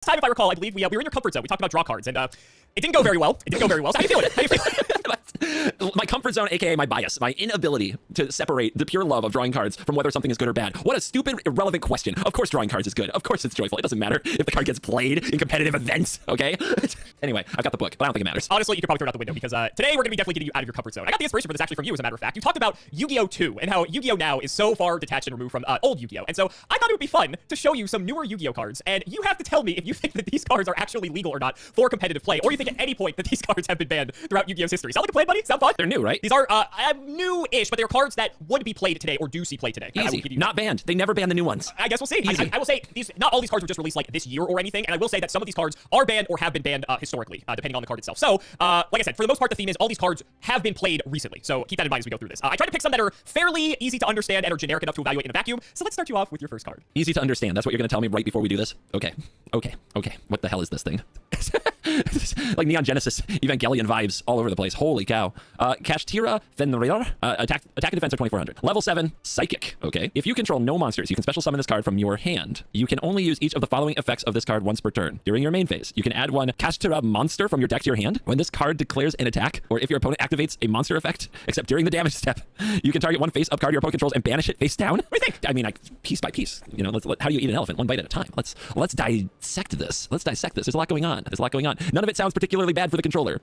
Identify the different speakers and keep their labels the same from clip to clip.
Speaker 1: time, if I recall, I believe we were in your comfort zone. We talked about draw cards, and it didn't go very well. It didn't go very well. So how you feeling? How you feeling?
Speaker 2: My comfort zone, aka my bias, my inability to separate the pure love of drawing cards from whether something is good or bad. What a stupid, irrelevant question. Of course drawing cards is good. Of course it's joyful. It doesn't matter if the card gets played in competitive events, okay? Anyway, I've got the book, but I don't think it matters.
Speaker 1: Honestly, you could probably throw it out the window because today we're going to be definitely getting you out of your comfort zone. I got the inspiration for this actually from you, as a matter of fact. You talked about Yu-Gi-Oh! 2 and how Yu-Gi-Oh! Now is so far detached and removed from old Yu-Gi-Oh! And so I thought it would be fun to show you some newer Yu-Gi-Oh! Cards, and you have to tell me if you think that these cards are actually legal or not for competitive play, or you think at any point that these cards have been banned throughout Yu-Gi-Oh!'s history. Sound like a plan, buddy? Sound fun?
Speaker 2: They're new, right?
Speaker 1: These are new-ish, but they're cards that would be played today or do see play today.
Speaker 2: Easy. Not banned. They never ban the new ones.
Speaker 1: I guess we'll see.
Speaker 2: Easy.
Speaker 1: I will say not all these cards were just released like this year or anything, and I will say that some of these cards are banned or have been banned historically, depending on the card itself. So, like I said, for the most part, the theme is all these cards have been played recently. So keep that in mind as we go through this. I tried to pick some that are fairly easy to understand and are generic enough to evaluate in a vacuum. So let's start you off with your first card.
Speaker 2: Easy to understand. That's what you're going to tell me right before we do this? Okay. What the hell is this thing? Like Neon Genesis Evangelion vibes all over the place. Holy cow. Kashtira Fenrir. Attack and defense are 2400. Level 7, Psychic. Okay. If you control no monsters, you can special summon this card from your hand. You can only use each of the following effects of this card once per turn. During your main phase, you can add one Kashtira monster from your deck to your hand. When this card declares an attack, or if your opponent activates a monster effect, except during the damage step, you can target one face-up card your opponent controls and banish it face down. What do you think? I mean, piece by piece. You know, how do you eat an elephant? One bite at a time. Let's dissect this. There's a lot going on. None of it sounds particularly bad for the controller.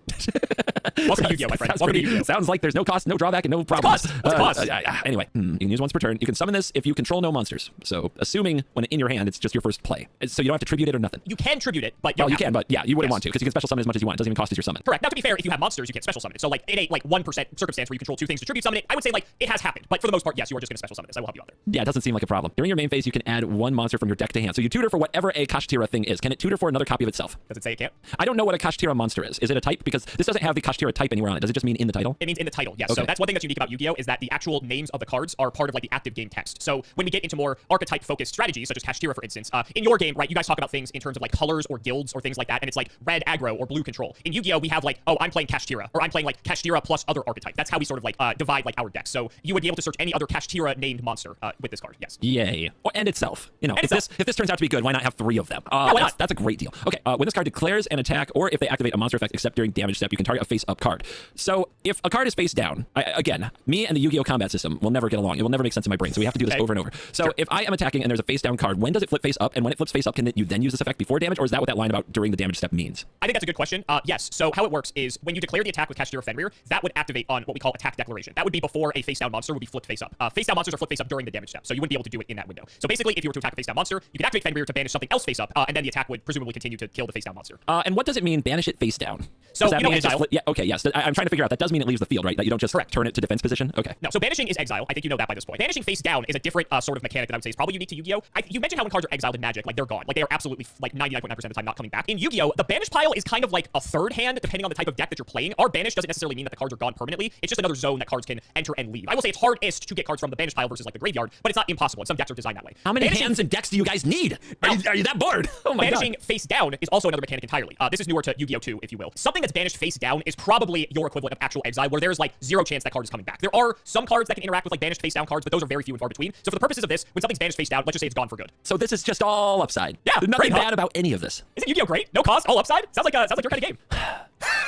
Speaker 1: Welcome to Yu-Gi-Oh, my friend.
Speaker 2: Sounds like there's no cost, no drawback, and no problems.
Speaker 1: What's the cost?
Speaker 2: Anyway, you can use once per turn. You can summon this if you control no monsters. So, assuming when in your hand, it's just your first play. So you don't have to tribute it or nothing.
Speaker 1: You can tribute it, but
Speaker 2: you can, but yeah, you wouldn't want to, because you can special summon as much as you want. It doesn't even cost as your summon.
Speaker 1: Correct. Now, to be fair, if you have monsters, you can't special summon it. So, like, in a 1% circumstance where you control two things to tribute summon it, I would say, like, it has happened. But for the most part, yes, you are just going to special summon this. I will help you out there.
Speaker 2: Yeah, it doesn't seem like a problem. During your main phase, you can add one monster from your deck to hand. So you tutor for whatever a Kashtira thing is. Can it tutor for another copy of itself?
Speaker 1: Does it say it can't?
Speaker 2: I don't know what a Kashtira monster is. Is it a type? Because this doesn't have the Kashtira type anywhere on it. Does it just mean in the title?
Speaker 1: It means in the title, yes.
Speaker 2: Okay.
Speaker 1: So that's one thing that's unique about Yu-Gi-Oh! Is that the actual names of the cards are part of like the active game text. So when we get into more archetype-focused strategies, such as Kashtira, for instance, in your game, right, you guys talk about things in terms of like colors or guilds or things like that, and it's like red aggro or blue control. In Yu-Gi-Oh! We have like, oh, I'm playing Kashtira, or I'm playing like Kashtira plus other archetype. That's how we sort of like divide like our decks. So you would be able to search any other Kashtira named monster with this card, yes.
Speaker 2: Yay. And itself. You know, if this turns out to be good, why not have 3 of them?
Speaker 1: Why not?
Speaker 2: That's a great deal. Okay, when this card declares an attack, or if they activate a monster effect except during damage step, you can target a face-up card. So if a card is face down, again, me and the Yu-Gi-Oh! Combat system will never get along. It will never make sense in my brain, so we have to do this over and over. So if I am attacking and there's a face-down card, when does it flip face-up? And when it flips face-up, can you then use this effect before damage, or is that what that line about during the damage step means?
Speaker 1: I think that's a good question. Yes. So how it works is when you declare the attack with Kashtira Fenrir, that would activate on what we call attack declaration. That would be before a face-down monster would be flipped face-up. Face-down monsters are flipped face-up during the damage step, so you wouldn't be able to do it in that window. So basically, if you were to attack a face-down monster, you could activate Fenrir to banish something else face-up, and then the attack would presumably continue to kill the face-down monster.
Speaker 2: And what does it mean, banish it face-down?
Speaker 1: So,
Speaker 2: does that mean
Speaker 1: exile.
Speaker 2: Yeah, okay, yes. I'm trying to figure out. That does mean it leaves the field, right? That you don't just turn it to defense position? Okay.
Speaker 1: No, so banishing is exile. I think you know that by this point. Banishing face down is a different sort of mechanic that I would say is probably unique to Yu-Gi-Oh! You mentioned how when cards are exiled in Magic, like they're gone. Like they are absolutely like 99.9% of the time not coming back. In Yu-Gi-Oh! The banish pile is kind of like a third hand depending on the type of deck that you're playing. Our banish doesn't necessarily mean that the cards are gone permanently. It's just another zone that cards can enter and leave. I will say it's hardest to get cards from the banish pile versus like the graveyard, but it's not impossible. And some decks are designed that way.
Speaker 2: How many hands and decks do you guys need? Are you that bored? Oh my
Speaker 1: banishing
Speaker 2: God.
Speaker 1: face down is also another mechanic entirely. This is newer to Yu-Gi-Oh! 2, if you will. Something that's banished face down is probably your equivalent of actual exile, where there's like 0 chance that card is coming back. There are some cards that can interact with like banished face down cards, but those are very few and far between. So for the purposes of this, when something's banished face down, let's just say it's gone for good.
Speaker 2: So this is just all upside.
Speaker 1: Yeah,
Speaker 2: there's nothing
Speaker 1: great,
Speaker 2: bad about any of this.
Speaker 1: Isn't Yu-Gi-Oh! Great? No cost, all upside? Sounds like your kind of game.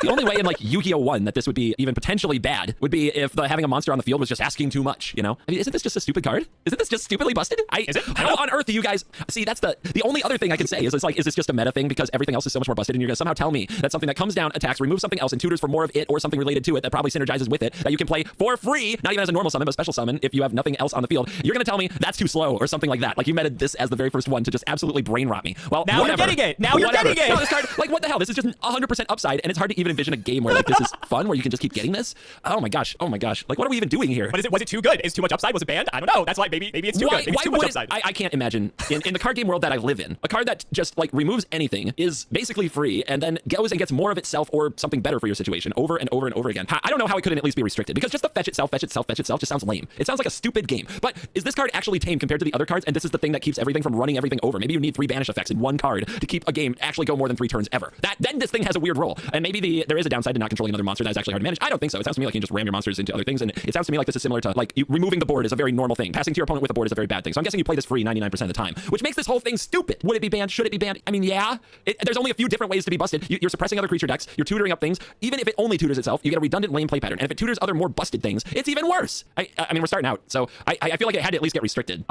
Speaker 2: The only way in like Yu-Gi-Oh! 1 that this would be even potentially bad would be if having a monster on the field was just asking too much, you know? I mean, isn't this just a stupid card? Isn't this just stupidly busted?
Speaker 1: Is it?
Speaker 2: How on earth do you guys... See, that's the only other thing I can say is it's like, is this just a meta thing because everything else is so much more busted and you're going to somehow tell me that something that comes down, attacks, removes something else and tutors for more of it or something related to it that probably synergizes with it that you can play for free, not even as a normal summon, but special summon if you have nothing else on the field. You're going to tell me that's too slow or something like that. Like you meted this as the very first one to just absolutely brain rot me. Well,
Speaker 1: now
Speaker 2: whatever.
Speaker 1: you're getting it. Now you're getting it.
Speaker 2: No, this card, like what the hell? This is just 100% upside and it's hard to even envision a game where like this is fun where you can just keep getting this. Oh my gosh. Oh my gosh. Like what are we even doing here?
Speaker 1: But was it too good? Is too much upside? Was it banned? I don't know. That's why maybe it's too good. Maybe it's too much upside.
Speaker 2: I can't imagine in the card game world that I live in, a card that just like removes anything is basically free and then goes and gets more of itself or something better for your situation over and over and over again. I don't know how it couldn't at least be restricted because just the fetch itself just sounds lame. It sounds like a stupid game. But is this card actually tame compared to the other cards? And this is the thing that keeps everything from running everything over. Maybe you need 3 banish effects in one card to keep a game actually go more than 3 turns ever. Then this thing has a weird role. And maybe maybe there is a downside to not controlling another monster that is actually hard to manage. I don't think so. It sounds to me like you can just ram your monsters into other things, and it sounds to me like this is similar to like removing the board is a very normal thing. Passing to your opponent with a board is a very bad thing. So I'm guessing you play this free 99% of the time, which makes this whole thing stupid. Would it be banned? Should it be banned? I mean, yeah. There's only a few different ways to be busted. You're suppressing other creature decks. You're tutoring up things. Even if it only tutors itself, you get a redundant lame play pattern. And if it tutors other more busted things, it's even worse. I mean, we're starting out, so I feel like it had to at least get restricted.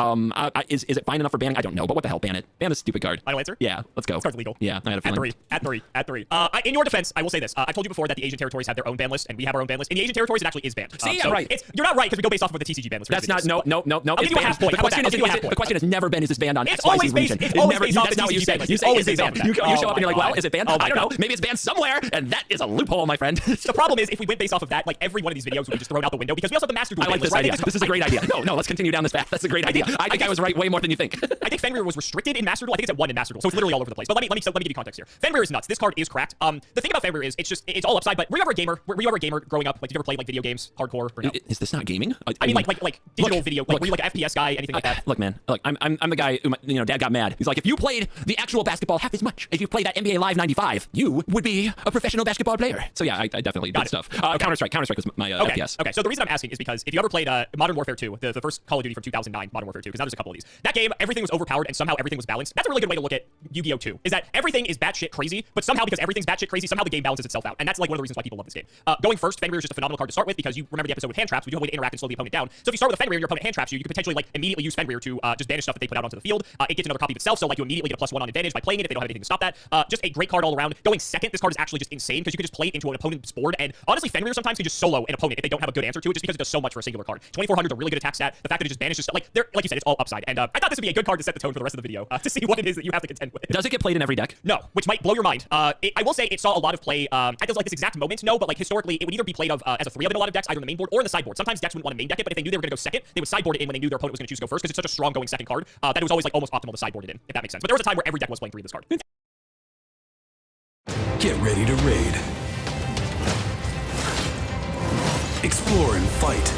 Speaker 2: Is it fine enough for banning? I don't know, but what the hell, ban it. Ban this stupid card.
Speaker 1: Final answer?
Speaker 2: Yeah, let's go.
Speaker 1: This card's legal.
Speaker 2: Yeah, I had a feeling.
Speaker 1: At three. In your defense, I will say this. I've told you before that the Asian territories have their own ban list, and we have our own ban list. In the Asian territories, it actually is banned.
Speaker 2: See,
Speaker 1: so
Speaker 2: right.
Speaker 1: You're not right, because we go based off of the TCG ban list.
Speaker 2: That's not, no.
Speaker 1: I'll give you a half point.
Speaker 2: The question has never been, is this banned on
Speaker 1: It's
Speaker 2: XYZ
Speaker 1: always based,
Speaker 2: region?
Speaker 1: it's always based off
Speaker 2: That's
Speaker 1: the
Speaker 2: not what you
Speaker 1: TCG
Speaker 2: say.
Speaker 1: ban list.
Speaker 2: You
Speaker 1: It's
Speaker 2: say,
Speaker 1: always
Speaker 2: is it
Speaker 1: based off
Speaker 2: banned?
Speaker 1: of that.
Speaker 2: You show up and you're like, well,
Speaker 1: God.
Speaker 2: is it banned?
Speaker 1: Oh my
Speaker 2: I don't know.
Speaker 1: God.
Speaker 2: Maybe it's banned somewhere, and that is a loophole, my friend.
Speaker 1: The problem is, if we went based off of that, like every one of these videos would be just thrown out the window, because we also have the Master Duel
Speaker 2: I like
Speaker 1: ban
Speaker 2: this
Speaker 1: list, right?
Speaker 2: idea. This is a great idea. No, let's continue down this path. That's a great idea. I think I was right way more than you think.
Speaker 1: I think Fenrir was restricted in Master Duel. I think it's at 1 in Master Duel, so it's literally all over the place. But let me give you context here. Fenrir is nuts. This card is cracked. The thing about Fenrir is it's all upside. But were you ever a gamer? Were you ever a gamer growing up? Like, did you ever play like video games, hardcore? Or no?
Speaker 2: Is this not gaming?
Speaker 1: I mean, like digital video. Like, were you like an FPS guy? Anything like that?
Speaker 2: Look, man. Look, I'm the guy who, Dad got mad. He's like, if you played the actual basketball half as much as you played that NBA Live 95, you would be a professional basketball player. So yeah, I definitely did stuff.
Speaker 1: Okay.
Speaker 2: Counter-Strike was my FPS.
Speaker 1: Okay, so the reason I'm asking is because if you ever played Modern Warfare 2, the first Call of Duty from 2009, Modern Warfare 2, because now there's a couple of these. That game, everything was overpowered and somehow everything was balanced. That's a really good way to look at Yu-Gi-Oh 2, is that everything is batshit crazy, but somehow because everything's batshit crazy, somehow the game balances itself out. And that's like one of the reasons why people love this game. Going first, Fenrir is just a phenomenal card to start with, because you remember the episode with hand traps, we do have a way to interact and slow the opponent down. So if you start with a Fenrir and your opponent hand traps you, you can potentially like immediately use Fenrir to just banish stuff that they put out onto the field. It gets another copy of itself, so like you immediately get a +1 on advantage by playing it if they don't have anything to stop that. Just a great card all around. Going second, this card is actually just insane, because you can just play it into an opponent's board, and honestly, Fenrir sometimes can just solo an opponent if they don't have a good answer to it, just because it does so much for a singular card. 2400 is a really good attack stat. The fact that it just banishes stuff, like you said, it's all upside. And I thought this would be a good card to set the tone for the rest of the video, to see what it is that you have to contend with.
Speaker 2: Does it get played in every deck?
Speaker 1: No, which might blow your mind. I will say it saw a lot of play at like this exact moment, no, but like historically, it would either be played as a 3 in a lot of decks, either in the main board or in the sideboard. Sometimes decks wouldn't want to main deck it, but if they knew they were going to go second, they would sideboard it in when they knew their opponent was going to choose to go first, because it's such a strong going second card that it was always like almost optimal to sideboard it in, if that makes sense. But there was a time where every deck was playing 3 of this card.
Speaker 3: Get ready to raid. Explore and fight.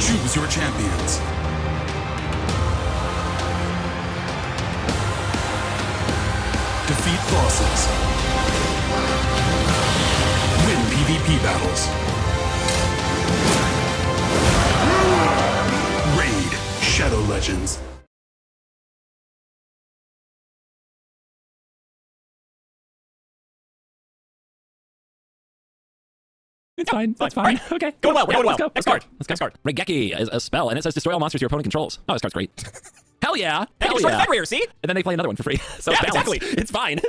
Speaker 3: Choose your champions. Defeat bosses. Win PvP battles. Raid Shadow Legends.
Speaker 2: It's fine. That's fine.
Speaker 1: Right.
Speaker 2: Okay.
Speaker 1: Going well. We're going well.
Speaker 2: Let's
Speaker 1: Next
Speaker 2: go.
Speaker 1: card.
Speaker 2: Let's go.
Speaker 1: Next card.
Speaker 2: Regeki is a spell, and it says destroy all monsters your opponent controls. Oh, this card's great. Hell yeah.
Speaker 1: Hey,
Speaker 2: Hell
Speaker 1: destroy
Speaker 2: yeah.
Speaker 1: Fenrir, see?
Speaker 2: And then they play another one for free. So
Speaker 1: Yeah,
Speaker 2: it's balanced.
Speaker 1: exactly.
Speaker 2: It's fine.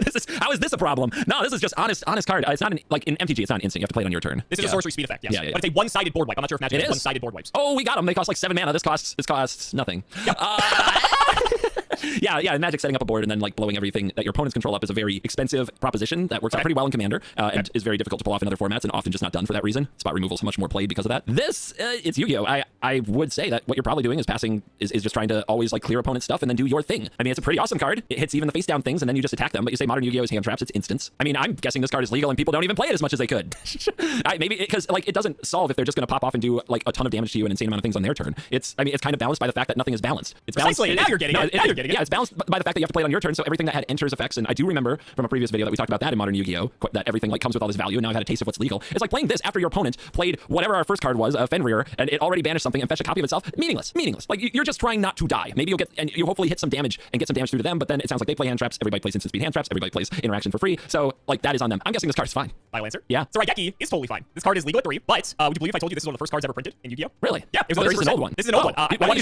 Speaker 2: How is this a problem? No, this is just honest card. It's not like in MTG. It's not instant. You have to play it on your turn.
Speaker 1: This is a sorcery speed effect, yes.
Speaker 2: Yeah.
Speaker 1: But it's a one-sided board wipe. I'm not sure if Magic
Speaker 2: It
Speaker 1: has
Speaker 2: is.
Speaker 1: one-sided board wipes.
Speaker 2: Oh, we got them. They cost like 7 mana. This costs nothing.
Speaker 1: Yep.
Speaker 2: Yeah, Magic setting up a board and then like blowing everything that your opponents control up is a very expensive proposition that works out pretty well in Commander and is very difficult to pull off in other formats and often just not done for that reason. Spot removal is much more played because of that. This, it's Yu-Gi-Oh! I would say that what you're probably doing is is just trying to always like clear opponent stuff and then do your thing. I mean, it's a pretty awesome card. It hits even the face down things and then you just attack them, but you say Modern Yu-Gi-Oh! Is hand traps, it's instants. I mean, I'm guessing this card is legal and people don't even play it as much as they could. Maybe because like it doesn't solve if they're just going to pop off and do like a ton of damage to you and insane amount of things on their turn. It's kind of balanced by the fact that nothing is balanced. It's balanced.
Speaker 1: Precisely. Now you're getting it.
Speaker 2: Yeah, it's balanced by the fact that you have to play it on your turn, so everything that had enters effects, and I do remember from a previous video that we talked about that in Modern Yu-Gi-Oh! That everything like comes with all this value, and now I've had a taste of what's legal. It's like playing this after your opponent played whatever our first card was, Fenrir, and it already banished something and fetched a copy of itself. Meaningless. Like you're just trying not to die. Maybe you'll get, and you hopefully hit some damage and get some damage through to them, but then it sounds like they play hand traps, everybody plays instant speed hand traps, everybody plays interaction for free, so like that is on them. I'm guessing this card is fine.
Speaker 1: Final answer?
Speaker 2: Yeah.
Speaker 1: So Raigeki is totally fine. This card is legal at 3, but would you believe if I told you this is one of the first cards ever printed in Yu-Gi-Oh?
Speaker 2: Really?
Speaker 1: Yeah, it was
Speaker 2: This is an old one.
Speaker 1: This is an old one.
Speaker 2: Why didn't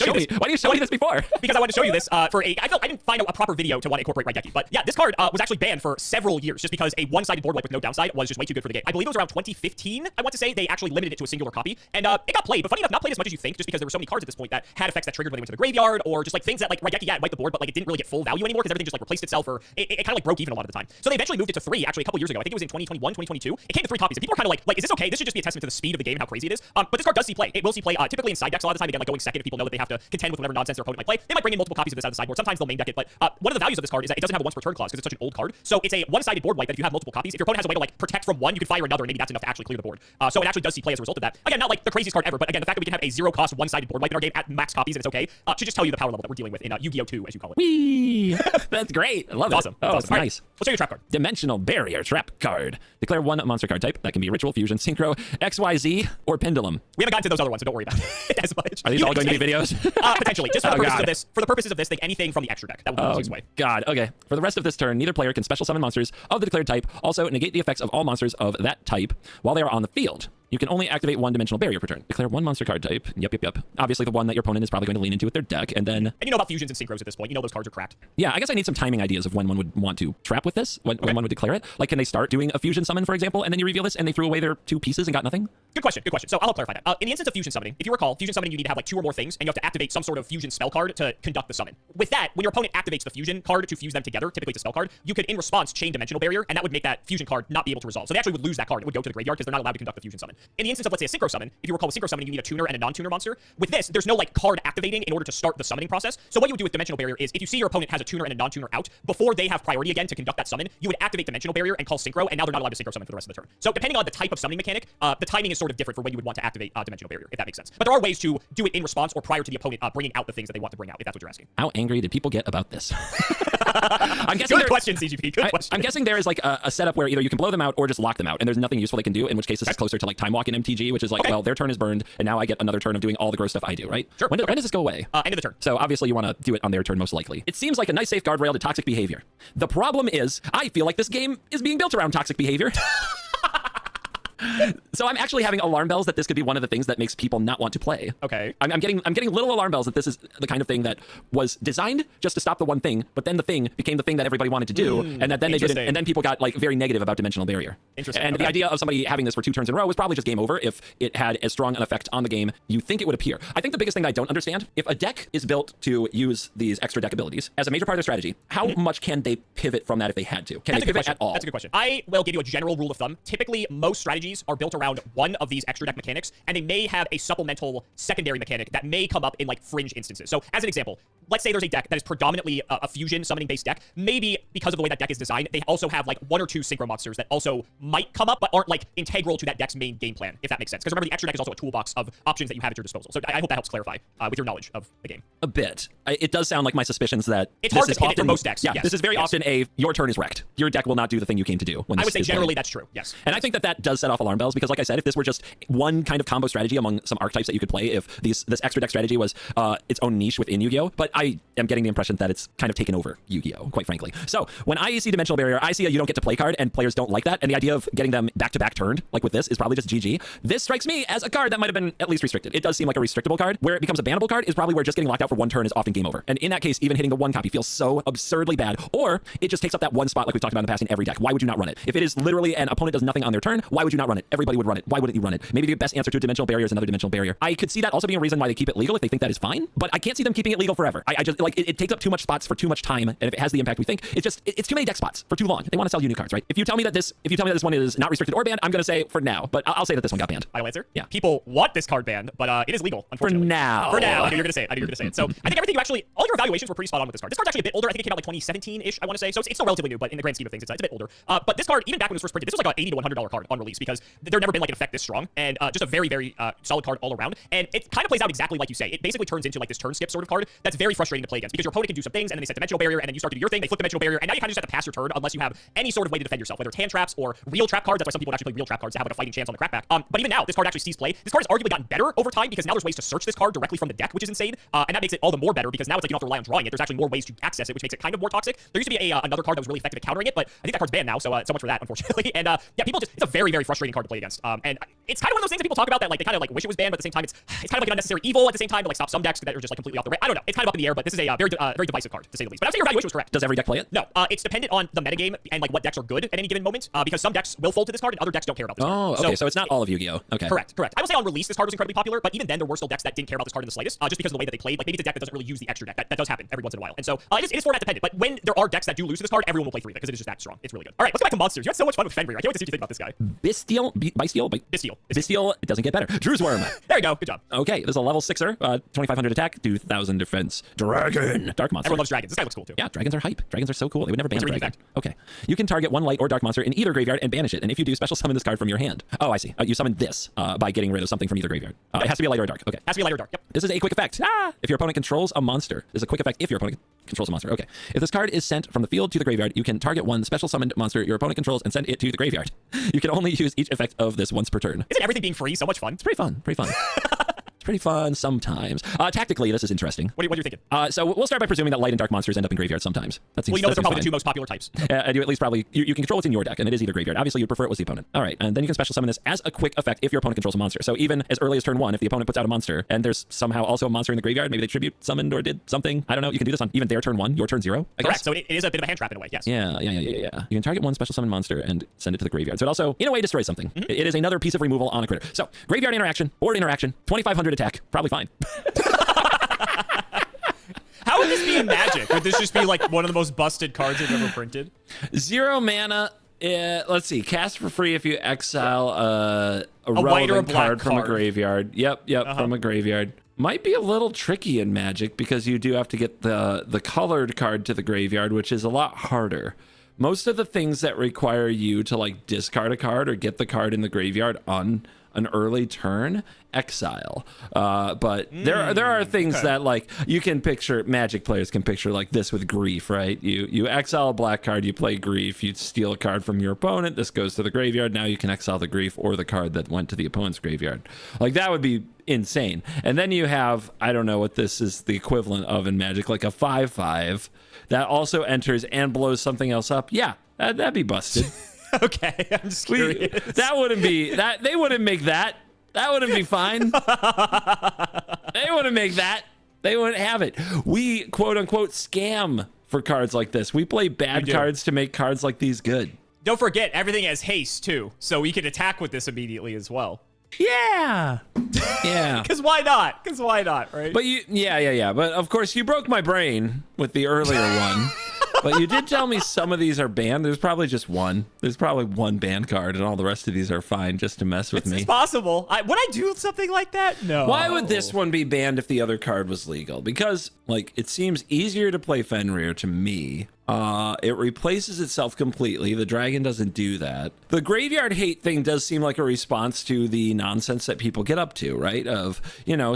Speaker 2: you show me this before?
Speaker 1: Because I wanted to show you this I didn't find a proper video to want to incorporate Raigeki. But yeah, this card was actually banned for several years just because a one-sided board wipe with no downside was just way too good for the game. I believe it was around 2015, I want to say, they actually limited it to a singular copy. And it got played, but funny enough, not played as much as you think, just because there were so many cards at this point that had effects that triggered when they went to the graveyard, or just like things that like Raigeki, yeah, it wiped the board, but like it didn't really get full value anymore because everything just like replaced itself, or it kind of like broke even a lot of the time. So they eventually moved it to 3 actually a couple years ago. I think it was in 2021, 2022. 2. It came to 3 copies, and people are kind of like, is this okay? This should just be a testament to the speed of the game and how crazy it is. But this card does see play. It will see play typically in side decks a lot of the time. Again, like going second if people know that they have to contend with whatever nonsense their opponent might play. They might bring in multiple copies of this out of the sideboard. Sometimes they'll main deck it, but one of the values of this card is that it doesn't have a once per turn clause because it's such an old card. So it's a one-sided board wipe that if you have multiple copies, if your opponent has a way to like protect from one, you can fire another, and maybe that's enough to actually clear the board. So it actually does see play as a result of that. Again, not like the craziest card ever, but again, the fact that we can have a zero-cost one-sided board wipe in our game at max copies and it's okay should just tell you the power level that we're dealing with in Yu-Gi-Oh 2, as you call it.
Speaker 2: Whee! That's great. I love it.
Speaker 1: Awesome.
Speaker 2: Oh,
Speaker 1: That's awesome.
Speaker 2: nice.
Speaker 1: Let's show you a trap card.
Speaker 2: Dimensional Barrier Trap card. Declare one monster card type. That can be Ritual, Fusion, Synchro, XYZ, or Pendulum.
Speaker 1: We haven't gotten to those other ones, so don't worry about it as much.
Speaker 2: Are these all going to be videos?
Speaker 1: Potentially. Just for the purposes of this, think anything from the extra deck. That would be the easiest way.
Speaker 2: God. Okay. For the rest of this turn, neither player can special summon monsters of the declared type. Also, negate the effects of all monsters of that type while they are on the field. You can only activate one dimensional barrier per turn. Declare one monster card type. Yep. Obviously, the one that your opponent is probably going to lean into with their deck, and then...
Speaker 1: And you know about fusions and synchros at this point. You know those cards are cracked.
Speaker 2: Yeah, I guess I need some timing ideas of when one would want to trap with this, when one would declare it. Like, can they start doing a fusion summon, for example, and then you reveal this, and they threw away their 2 pieces and got nothing?
Speaker 1: Good question. So I'll clarify that. In the instance of fusion summoning, if you recall, fusion summoning, you need to have like 2 or more things, and you have to activate some sort of fusion spell card to conduct the summon. With that, when your opponent activates the fusion card to fuse them together, typically it's a spell card, you could, in response, chain dimensional barrier, and that would make that fusion card not be able to resolve. So they actually would lose that card. It would go to the graveyard because they're not allowed to conduct the fusion summon. In the instance of, let's say, a synchro summon, if you recall with synchro summoning, you need a tuner and a non-tuner monster. With this, there's no like card activating in order to start the summoning process. So what you would do with dimensional barrier is if you see your opponent has a tuner and a non-tuner out, before they have priority again to conduct that summon, you would activate dimensional barrier and call synchro, and now they're not allowed to synchro summon for the rest of the turn. So depending on the type of summoning mechanic, the timing is sort of different for when you would want to activate dimensional barrier, if that makes sense. But there are ways to do it in response or prior to the opponent bringing out the things that they want to bring out, if that's what you're asking.
Speaker 2: How angry did people get about this? I'm guessing
Speaker 1: Good question, CGP. Good question.
Speaker 2: I'm guessing there is like a setup where either you can blow them out or just lock them out, and there's nothing useful they can do, in which case this is closer to like Time Walk in MTG, which is like, well, their turn is burned, and now I get another turn of doing all the gross stuff I do, right?
Speaker 1: Sure.
Speaker 2: When does this go away?
Speaker 1: End of the turn.
Speaker 2: So obviously you want to do it on their turn most likely. It seems like a nice safe guardrail to toxic behavior. The problem is, I feel like this game is being built around toxic behavior. So I'm actually having alarm bells that this could be one of the things that makes people not want to play.
Speaker 1: Okay.
Speaker 2: I'm getting little alarm bells that this is the kind of thing that was designed just to stop the one thing, but then the thing became the thing that everybody wanted to do, and that then they didn't, and then people got like very negative about dimensional barrier.
Speaker 1: Interesting.
Speaker 2: And the idea of somebody having this for 2 turns in a row was probably just game over if it had as strong an effect on the game you think it would appear. I think the biggest thing that I don't understand, if a deck is built to use these extra deck abilities as a major part of their strategy, how much can they pivot from that if they had to? Can they pivot at all?
Speaker 1: That's a good question. I will give you a general rule of thumb. Typically, most strategies are built around one of these extra deck mechanics, and they may have a supplemental secondary mechanic that may come up in like fringe instances. So as an example, let's say there's a deck that is predominantly a fusion summoning based deck. Maybe because of the way that deck is designed, they also have like 1 or 2 synchro monsters that also might come up, but aren't like integral to that deck's main game plan, if that makes sense. Because remember, the extra deck is also a toolbox of options that you have at your disposal. So I hope that helps clarify with your knowledge of the game.
Speaker 2: A bit. It does sound like my suspicions that
Speaker 1: it's hard to pivot for most decks.
Speaker 2: Yeah,
Speaker 1: yes.
Speaker 2: this is very often your turn is wrecked. Your deck will not do the thing you came to do. When
Speaker 1: I would say generally
Speaker 2: playing.
Speaker 1: That's true. Yes.
Speaker 2: And I think that does set off alarm bells because, like I said, if this were just one kind of combo strategy among some archetypes that you could play, if this extra deck strategy was its own niche within Yu-Gi-Oh, but I am getting the impression that it's kind of taken over Yu-Gi-Oh, quite frankly. So when I see dimensional barrier, I see a you don't get to play card, and players don't like that, and the idea of getting them back-to-back turned, like with this, is probably just GG. This strikes me as a card that might have been at least restricted. It does seem like a restrictable card. Where it becomes a bannable card is probably where just getting locked out for 1 turn is often game over. And in that case, even hitting the 1 copy feels so absurdly bad, or it just takes up that one spot like we've talked about in the past in every deck. Why would you not run it? If it is literally an opponent does nothing on their turn, why would you not run it? Everybody would run it. Why wouldn't you run it? Maybe the best answer to a dimensional barrier is another dimensional barrier. I could see that also being a reason why they keep it legal if they think that is fine, but I can't see them keeping it legal forever. I just like it takes up too much spots for too much time, and if it has the impact we think, it's too many deck spots for too long. They want to sell you new cards, right? If you tell me that this one is not restricted or banned, I'm gonna say for now, but I'll say that this one got banned.
Speaker 1: Final answer?
Speaker 2: Yeah.
Speaker 1: People want this card banned, but it is legal, unfortunately.
Speaker 2: For now.
Speaker 1: For now. I knew you were gonna say it. So I think everything all your evaluations were pretty spot on with this card. This card's actually a bit older. I think it came out like 2017-ish, I want to say. So it's still relatively new, but in the grand scheme of things, it's a bit older. But this card, even back when it was first printed, this was like an $80 to $100 card on release because there never been like an effect this strong, and just a very, very solid card all around. And it kind of plays out exactly like you say. It basically turns into like this turn skip sort of card that's very frustrating to play against because your opponent can do some things and then they set dimensional barrier and then you start to do your thing, they flip dimensional barrier, and now you kind of just have to pass your turn unless you have any sort of way to defend yourself, whether it's hand traps or real trap cards. That's why some people would actually play real trap cards to have like a fighting chance on the crackback. But even now, this card actually sees play. This card has arguably gotten better over time because now there's ways to search this card directly from the deck, which is insane. And that makes it all the more better because now it's like you don't have to rely on drawing it. There's actually more ways to access it, which makes it kind of more toxic. There used to be another card that was really effective at countering it, but I think that card's banned now, so much for that, unfortunately. And yeah, people just, it's a very, very frustrating frustrating card to play against. And it's kind of one of those things that people talk about that like they kind of like wish it was banned, but at the same time it's kind of like an unnecessary evil at the same time to like stop some decks that are just like completely off the rail. I don't know. It's kind of up in the air, but this is a very divisive card to say the least. But I'd say your evaluation was correct.
Speaker 2: Does every deck play it?
Speaker 1: No, it's dependent on the metagame and like what decks are good at any given moment. Because some decks will fold to this card and other decks don't care about this card.
Speaker 2: Oh, okay. So it's not all of Yu-Gi-Oh. Okay.
Speaker 1: Correct. I will say on release this card was incredibly popular, but even then there were still decks that didn't care about this card in the slightest, just because of the way that they played. Like maybe it's a deck that doesn't really use the extra deck. That does happen every once in a while. And so it is format dependent. But when there are decks that do lose to this card, everyone will play 3 of it because it is just that strong. It's really good. All right, let's go back to monsters. You had so much fun with Fenrir. I can't wait to see what you think about this guy.
Speaker 2: Bestial. It doesn't get better. Drew's Worm.
Speaker 1: There you go. Good job.
Speaker 2: Okay, this is a level 6er, 2500 attack, 2000 defense. Dragon. Dark monster.
Speaker 1: Everyone loves dragons. This guy looks cool too.
Speaker 2: Yeah, dragons are hype. Dragons are so cool. They would never ban a dragon.
Speaker 1: Fact.
Speaker 2: Okay. You can target one light or dark monster in either graveyard and banish it. And if you do, special summon this card from your hand. Oh, I see. You summon this by getting rid of something from either graveyard. It has to be a light or dark. Okay.
Speaker 1: Has to be a light or dark. Yep.
Speaker 2: This is a quick effect. If your opponent controls a monster. This is a quick effect if your opponent controls a monster. Okay. If this card is sent from the field to the graveyard, you can target one special summoned monster your opponent controls and send it to the graveyard. You can only use each effect of this once per turn.
Speaker 1: Isn't everything being free so much fun?
Speaker 2: It's pretty fun. Pretty fun sometimes. Tactically, this is interesting.
Speaker 1: What are you thinking?
Speaker 2: So we'll start by presuming that light and dark monsters end up in graveyards sometimes. That seems,
Speaker 1: well, you know that they're probably the 2 most popular types.
Speaker 2: You at least probably you can control what's in your deck, and it is either graveyard. Obviously, you'd prefer it was the opponent. All right, and then you can special summon this as a quick effect if your opponent controls a monster. So even as early as turn 1, if the opponent puts out a monster and there's somehow also a monster in the graveyard, maybe they tribute summoned or did something. I don't know. You can do this on even their turn 1, your turn 0. I
Speaker 1: Correct.
Speaker 2: guess.
Speaker 1: So it is a bit of a hand trap in a way. Yes.
Speaker 2: Yeah. You can target one special summon monster and send it to the graveyard. So it also, in a way, destroys something. It is another piece of removal on a critter. So graveyard interaction, board interaction, 2500 attack, probably fine.
Speaker 4: How would this be in Magic? Would this just be like one of the most busted cards you've ever printed?
Speaker 2: 0 mana. Let's see. Cast for free if you exile a
Speaker 4: white or a
Speaker 2: relevant
Speaker 4: black
Speaker 2: card from a
Speaker 4: card.
Speaker 2: graveyard. Yep, from a graveyard. Might be a little tricky in Magic because you do have to get the colored card to the graveyard, which is a lot harder. Most of the things that require you to like discard a card or get the card in the graveyard on an early turn, exile. But there are things that like you can picture, Magic players can picture like this with Grief, right? You exile a black card, you play Grief, you steal a card from your opponent, this goes to the graveyard, now you can exile the Grief or the card that went to the opponent's graveyard. Like that would be insane. And then you have, I don't know what this is the equivalent of in Magic, like a 5/5 that also enters and blows something else up. Yeah, that'd be busted.
Speaker 4: Okay, I'm just curious.
Speaker 2: That wouldn't be that. They wouldn't make that. That wouldn't be fine. They wouldn't make that. They wouldn't have it. We quote unquote scam for cards like this. We play bad cards to make cards like these good.
Speaker 4: Don't forget, everything has haste too, so we could attack with this immediately as well.
Speaker 2: Yeah.
Speaker 4: Because why not? Right?
Speaker 2: But yeah. But of course, you broke my brain with the earlier one. But you did tell me some of these are banned. There's probably just one. There's probably one banned card, and all the rest of these are fine just to mess with me.
Speaker 4: It's possible. Would I do something like that? No.
Speaker 2: Why would this one be banned if the other card was legal? Because, like, it seems easier to play Fenrir to me. It replaces itself completely. The dragon doesn't do that. The graveyard hate thing does seem like a response to the nonsense that people get up to, right? Of,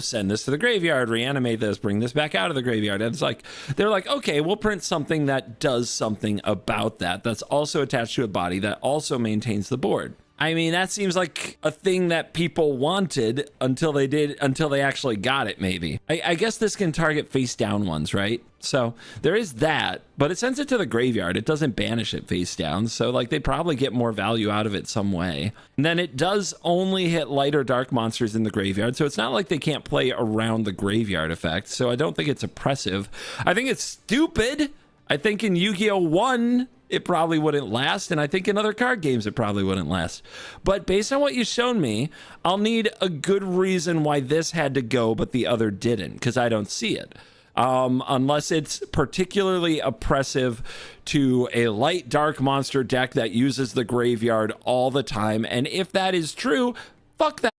Speaker 2: send this to the graveyard, reanimate this, bring this back out of the graveyard. And it's like, they're like, okay, we'll print something that does something about that. That's also attached to a body that also maintains the board. I mean, that seems like a thing that people wanted until they actually got it, maybe. I guess this can target face down ones, right? So there is that, but it sends it to the graveyard. It doesn't banish it face down. So like they probably get more value out of it some way. And then it does only hit light or dark monsters in the graveyard. So it's not like they can't play around the graveyard effect. So I don't think it's oppressive. I think it's stupid. I think in Yu-Gi-Oh! 1, it probably wouldn't last, and I think in other card games it probably wouldn't last. But based on what you've shown me, I'll need a good reason why this had to go but the other didn't, because I don't see it. Unless it's particularly oppressive to a light dark monster deck that uses the graveyard all the time. And if that is true, fuck that.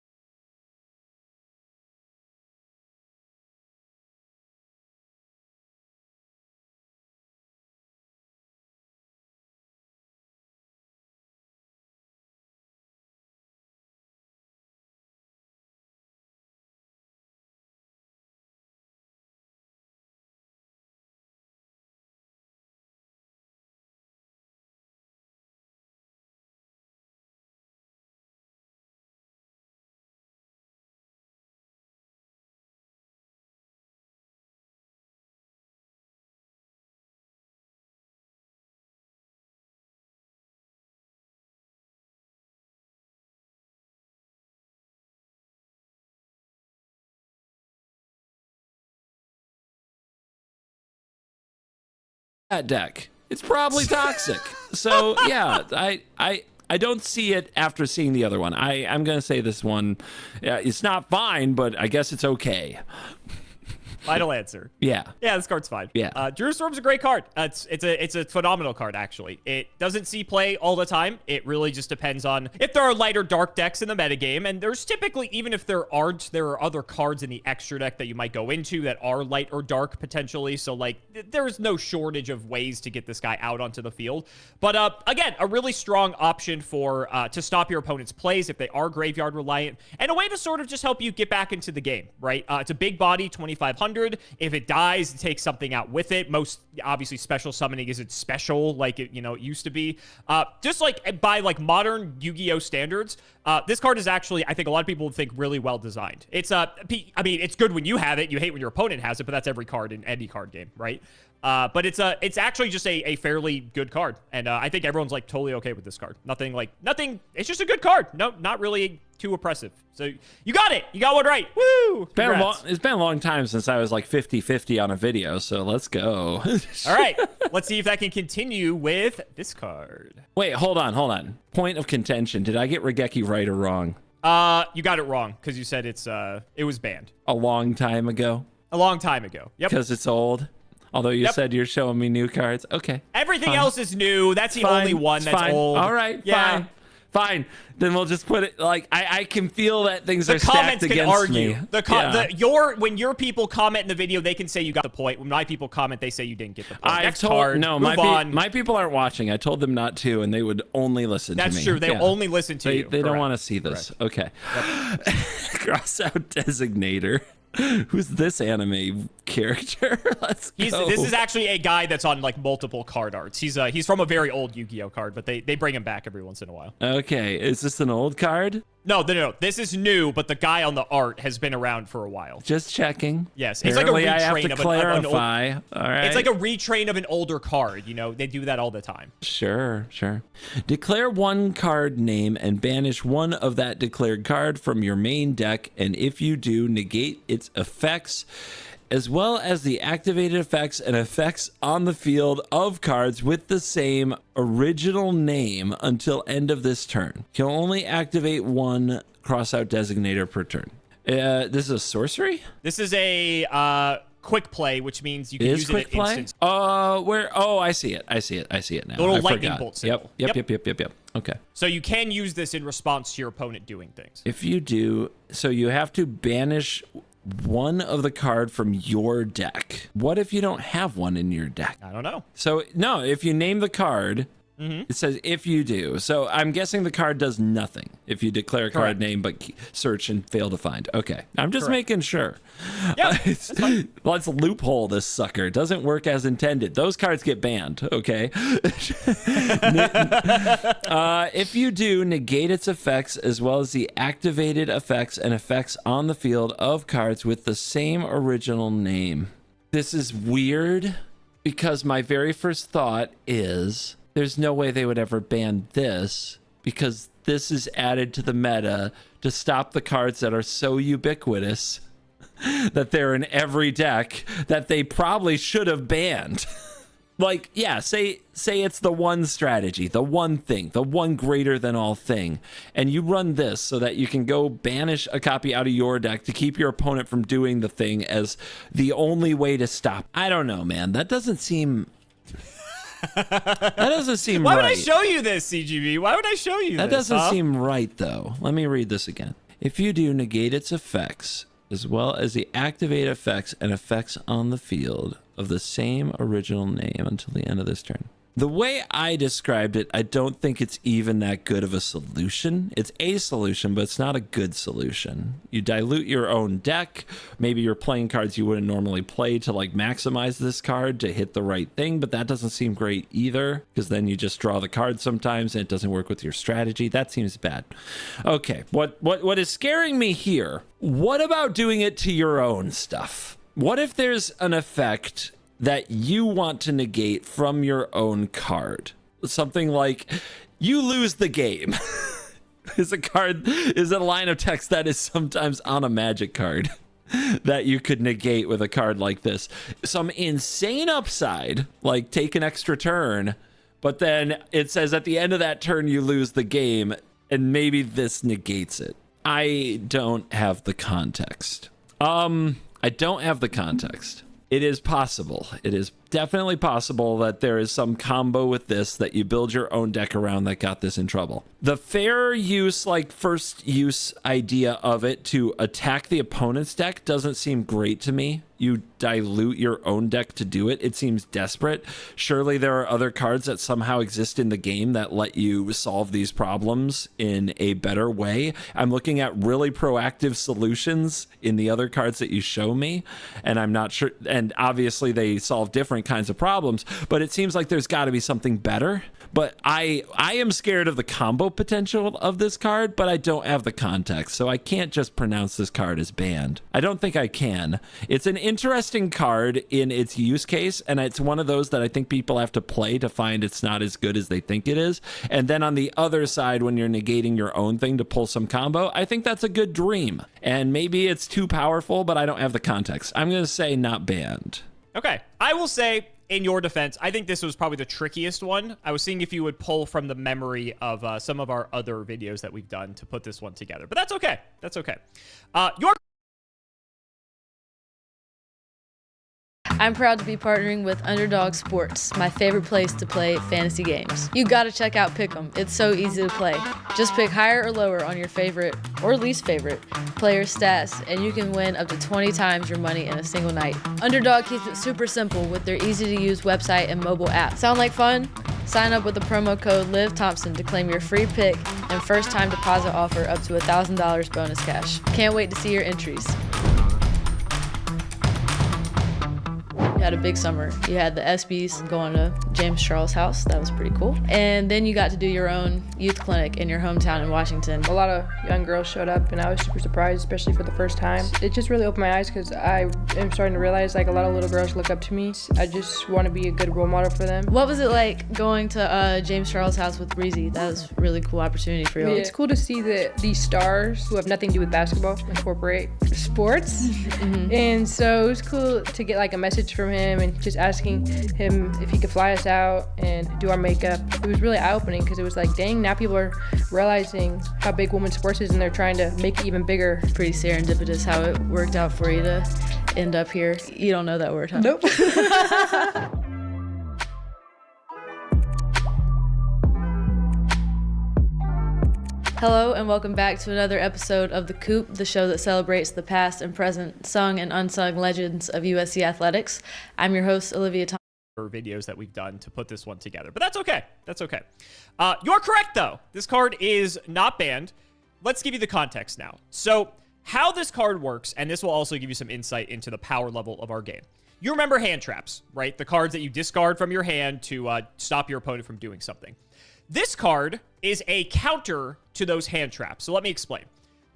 Speaker 2: that deck. It's probably toxic. So yeah, I don't see it after seeing the other one. I'm gonna say this one, it's not fine, but I guess it's okay.
Speaker 4: Final answer.
Speaker 2: Yeah.
Speaker 4: Yeah, this card's fine.
Speaker 2: Yeah.
Speaker 4: Jerusalem's a great card. It's a phenomenal card, actually. It doesn't see play all the time. It really just depends on if there are light or dark decks in the metagame. And there's typically, even if there aren't, there are other cards in the extra deck that you might go into that are light or dark potentially. So, like, there's no shortage of ways to get this guy out onto the field. But, again, a really strong option for to stop your opponent's plays if they are graveyard reliant. And a way to sort of just help you get back into the game, right? It's a big body, 2,500. If it dies, it takes something out with it. Most obviously special summoning isn't special like it used to be. Just like by like modern Yu-Gi-Oh standards, this card is actually, I think a lot of people would think, really well designed. It's I mean, it's good when you have it. You hate when your opponent has it, but that's every card in any card game, right? But it's actually just a fairly good card, and I think everyone's like totally okay with this card. Nothing. It's just a good card. No, not really too oppressive. So you got it. You got one right. Woo!
Speaker 2: It's been a long time since I was like 50-50 on a video, so let's go.
Speaker 4: All right, let's see if that can continue with this card.
Speaker 2: Wait, hold on. Point of contention. Did I get Regeki right or wrong?
Speaker 4: You got it wrong because you said it was banned
Speaker 2: A long time ago?
Speaker 4: a long time ago. Yep.
Speaker 2: Because it's old? Although you
Speaker 4: Yep.
Speaker 2: said you're showing me new cards. Okay.
Speaker 4: Everything
Speaker 2: fine.
Speaker 4: else is new. That's the
Speaker 2: Fine.
Speaker 4: only one that's
Speaker 2: Fine.
Speaker 4: old.
Speaker 2: All right.
Speaker 4: Yeah.
Speaker 2: Fine. Then we'll just put it like I can feel that things
Speaker 4: The
Speaker 2: are stacked
Speaker 4: comments can
Speaker 2: against
Speaker 4: argue.
Speaker 2: me.
Speaker 4: When your people comment in the video, they can say you got the point. When my people comment, they say you didn't get the point. Next card.
Speaker 2: No,
Speaker 4: move on.
Speaker 2: my people aren't watching. I told them not to, and they would only listen to me.
Speaker 4: That's true. They only listen to you.
Speaker 2: They don't
Speaker 4: Correct.
Speaker 2: want to see this. Okay. Cross out designator. Who's this anime character? Let's go.
Speaker 4: This is actually a guy that's on like multiple card arts. He's from a very old Yu-Gi-Oh card, but they bring him back every once in a while.
Speaker 2: Okay, is this an old card?
Speaker 4: No. This is new, but the guy on the art has been around for a while.
Speaker 2: Just checking.
Speaker 4: Yes, it's like a
Speaker 2: Apparently I have
Speaker 4: retrain
Speaker 2: to
Speaker 4: of
Speaker 2: clarify. All right.
Speaker 4: It's like a retrain of an older card. You know, they do that all the time.
Speaker 2: Sure. Declare one card name and banish one of that declared card from your main deck, and if you do, negate its effects, as well as the activated effects and effects on the field of cards with the same original name until end of this turn. You'll only activate one crossout designator per turn. This is a sorcery?
Speaker 4: This is a quick play, which means you can use
Speaker 2: quick
Speaker 4: it at
Speaker 2: play?
Speaker 4: instance.
Speaker 2: where? Oh, I see it now.
Speaker 4: The little
Speaker 2: I
Speaker 4: lightning
Speaker 2: forgot.
Speaker 4: bolt symbol.
Speaker 2: Yep. Okay.
Speaker 4: So you can use this in response to your opponent doing things.
Speaker 2: If you do, so you have to banish one of the card from your deck. What if you don't have one in your deck?
Speaker 4: I don't know.
Speaker 2: So no, if you name the card, it says if you do. So I'm guessing the card does nothing if you declare a card
Speaker 4: Correct.
Speaker 2: name but search and fail to find. Okay, I'm just
Speaker 4: Correct.
Speaker 2: making sure.
Speaker 4: Yeah,
Speaker 2: Let's loophole this sucker. It doesn't work as intended. Those cards get banned. Okay. If you do, negate its effects as well as the activated effects and effects on the field of cards with the same original name. This is weird because my very first thought is there's no way they would ever ban this because this is added to the meta to stop the cards that are so ubiquitous that they're in every deck that they probably should have banned. Like, yeah, say it's the one strategy, the one thing, the one greater than all thing, and you run this so that you can go banish a copy out of your deck to keep your opponent from doing the thing as the only way to stop. I don't know, man. That doesn't seem... that doesn't seem
Speaker 4: Why
Speaker 2: right.
Speaker 4: would I show you this, CGB? Why would I show you
Speaker 2: That
Speaker 4: this?
Speaker 2: doesn't seem right, though. Let me read this again. If you do, negate its effects, as well as the activate effects and effects on the field of the same original name until the end of this turn. The way I described it, I don't think it's even that good of a solution. It's a solution, but it's not a good solution. You dilute your own deck. Maybe you're playing cards you wouldn't normally play to like maximize this card to hit the right thing, but that doesn't seem great either because then you just draw the card sometimes and it doesn't work with your strategy. That seems bad. Okay, what is scaring me here? What about doing it to your own stuff? What if there's an effect that you want to negate from your own card? Something like, you lose the game. is a line of text that is sometimes on a Magic card. that you could negate with a card like this. Some insane upside, like take an extra turn, but then it says at the end of that turn you lose the game, and maybe this negates it. I don't have the context. I don't have the context. It is possible. It is definitely possible that there is some combo with this that you build your own deck around that got this in trouble. The fair use, like first use idea of it to attack the opponent's deck doesn't seem great to me. You dilute your own deck to do it. It seems desperate. Surely there are other cards that somehow exist in the game that let you solve these problems in a better way. I'm looking at really proactive solutions in the other cards that you show me, and I'm not sure. And obviously they solve different kinds of problems, but it seems like there's got to be something better. But I am scared of the combo potential of this card, but I don't have the context, so I can't just pronounce this card as banned. I don't think I can. It's an interesting card in its use case, and it's one of those that I think people have to play to find it's not as good as they think it is. And then on the other side, when you're negating your own thing to pull some combo, I think that's a good dream. And maybe it's too powerful, but I don't have the context. I'm going to say not banned.
Speaker 4: Okay. I will say, in your defense, I think this was probably the trickiest one. I was seeing if you would pull from the memory of some of our other videos that we've done to put this one together. But that's okay. That's okay.
Speaker 5: I'm proud to be partnering with Underdog Sports, my favorite place to play fantasy games. You gotta check out Pick'em. It's so easy to play. Just pick higher or lower on your favorite or least favorite player's stats, and you can win up to 20 times your money in a single night. Underdog keeps it super simple with their easy-to-use website and mobile app. Sound like fun? Sign up with the promo code LIVThompson to claim your free pick and first-time deposit offer up to $1,000 bonus cash. Can't wait to see your entries. You had a big summer. You had the ESPYs going to James Charles' house. That was pretty cool. And then you got to do your own youth clinic in your hometown in Washington.
Speaker 6: A lot of young girls showed up, and I was super surprised, especially for the first time. It just really opened my eyes because I am starting to realize like a lot of little girls look up to me. I just want to be a good role model for them.
Speaker 5: What was it like going to James Charles' house with Breezy? That was a really cool opportunity for you.
Speaker 6: Yeah, it's cool to see that these stars who have nothing to do with basketball incorporate sports.
Speaker 5: Mm-hmm.
Speaker 6: And so it was cool to get like a message from him and just asking him if he could fly us out and do our makeup. It was really eye-opening because it was like, dang, now people are realizing how big women's sports is and they're trying to make it even bigger.
Speaker 5: Pretty serendipitous how it worked out for you to end up here. You don't know that word, huh?
Speaker 6: Nope.
Speaker 5: Hello and welcome back to another episode of The Coop, the show that celebrates the past and present sung and unsung legends of USC athletics. I'm your host, Olivia Thompson.
Speaker 4: Videos that we've done to put this one together, but that's okay. That's okay. You're correct, though. This card is not banned. Let's give you the context now. So how this card works, and this will also give you some insight into the power level of our game. You remember hand traps, right? The cards that you discard from your hand to stop your opponent from doing something. This card is a counter to those hand traps. So let me explain.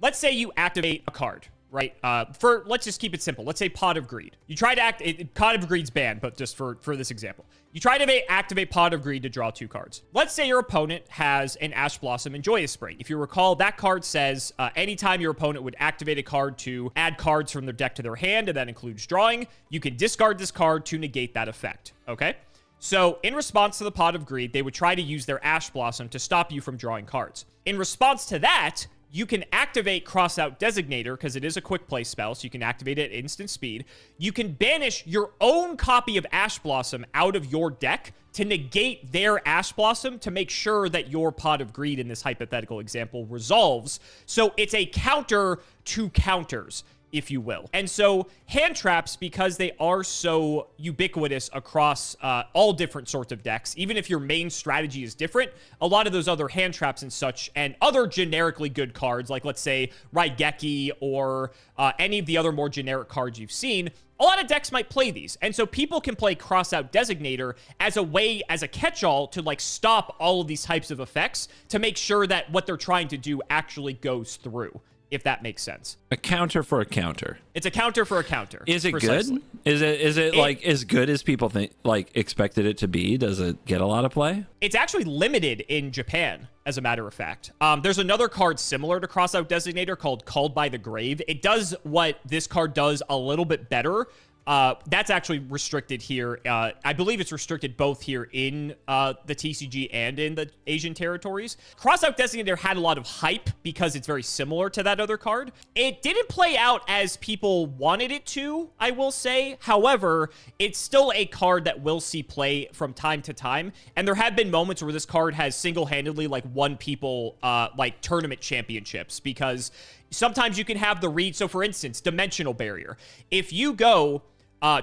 Speaker 4: Let's say you activate a card, right? Let's just keep it simple. Let's say Pot of Greed. You try to Pot of Greed's banned, but just for this example. You try to activate Pot of Greed to draw 2 cards. Let's say your opponent has an Ash Blossom and Joyous Spring. If you recall, that card says anytime your opponent would activate a card to add cards from their deck to their hand, and that includes drawing, you can discard this card to negate that effect, okay? So in response to the Pot of Greed, they would try to use their Ash Blossom to stop you from drawing cards. In response to that, you can activate Crossout Designator because it is a quick play spell, so you can activate it at instant speed. You can banish your own copy of Ash Blossom out of your deck to negate their Ash Blossom to make sure that your Pot of Greed in this hypothetical example resolves. So it's a counter to counters, if you will. And so hand traps, because they are so ubiquitous across all different sorts of decks, even if your main strategy is different, a lot of those other hand traps and such, and other generically good cards, like let's say Raigeki or any of the other more generic cards you've seen, a lot of decks might play these. And so people can play Crossout Designator as a way, as a catch-all to like stop all of these types of effects to make sure that what they're trying to do actually goes through. if that makes sense.
Speaker 2: A counter for a counter.
Speaker 4: It's a counter for a counter.
Speaker 2: Is it
Speaker 4: precisely.
Speaker 2: good? Is it like as good as people think like expected it to be? Does it get a lot of play?
Speaker 4: It's actually limited in Japan, as a matter of fact. There's another card similar to Crossout Designator called Called by the Grave. It does what this card does a little bit better. That's actually restricted here. I believe it's restricted both here in the TCG and in the Asian territories. Crossout Designator had a lot of hype because it's very similar to that other card. It didn't play out as people wanted it to, I will say. However, it's still a card that will see play from time to time. And there have been moments where this card has single-handedly like won people like tournament championships, because sometimes you can have the read. So for instance, Dimensional Barrier. If you go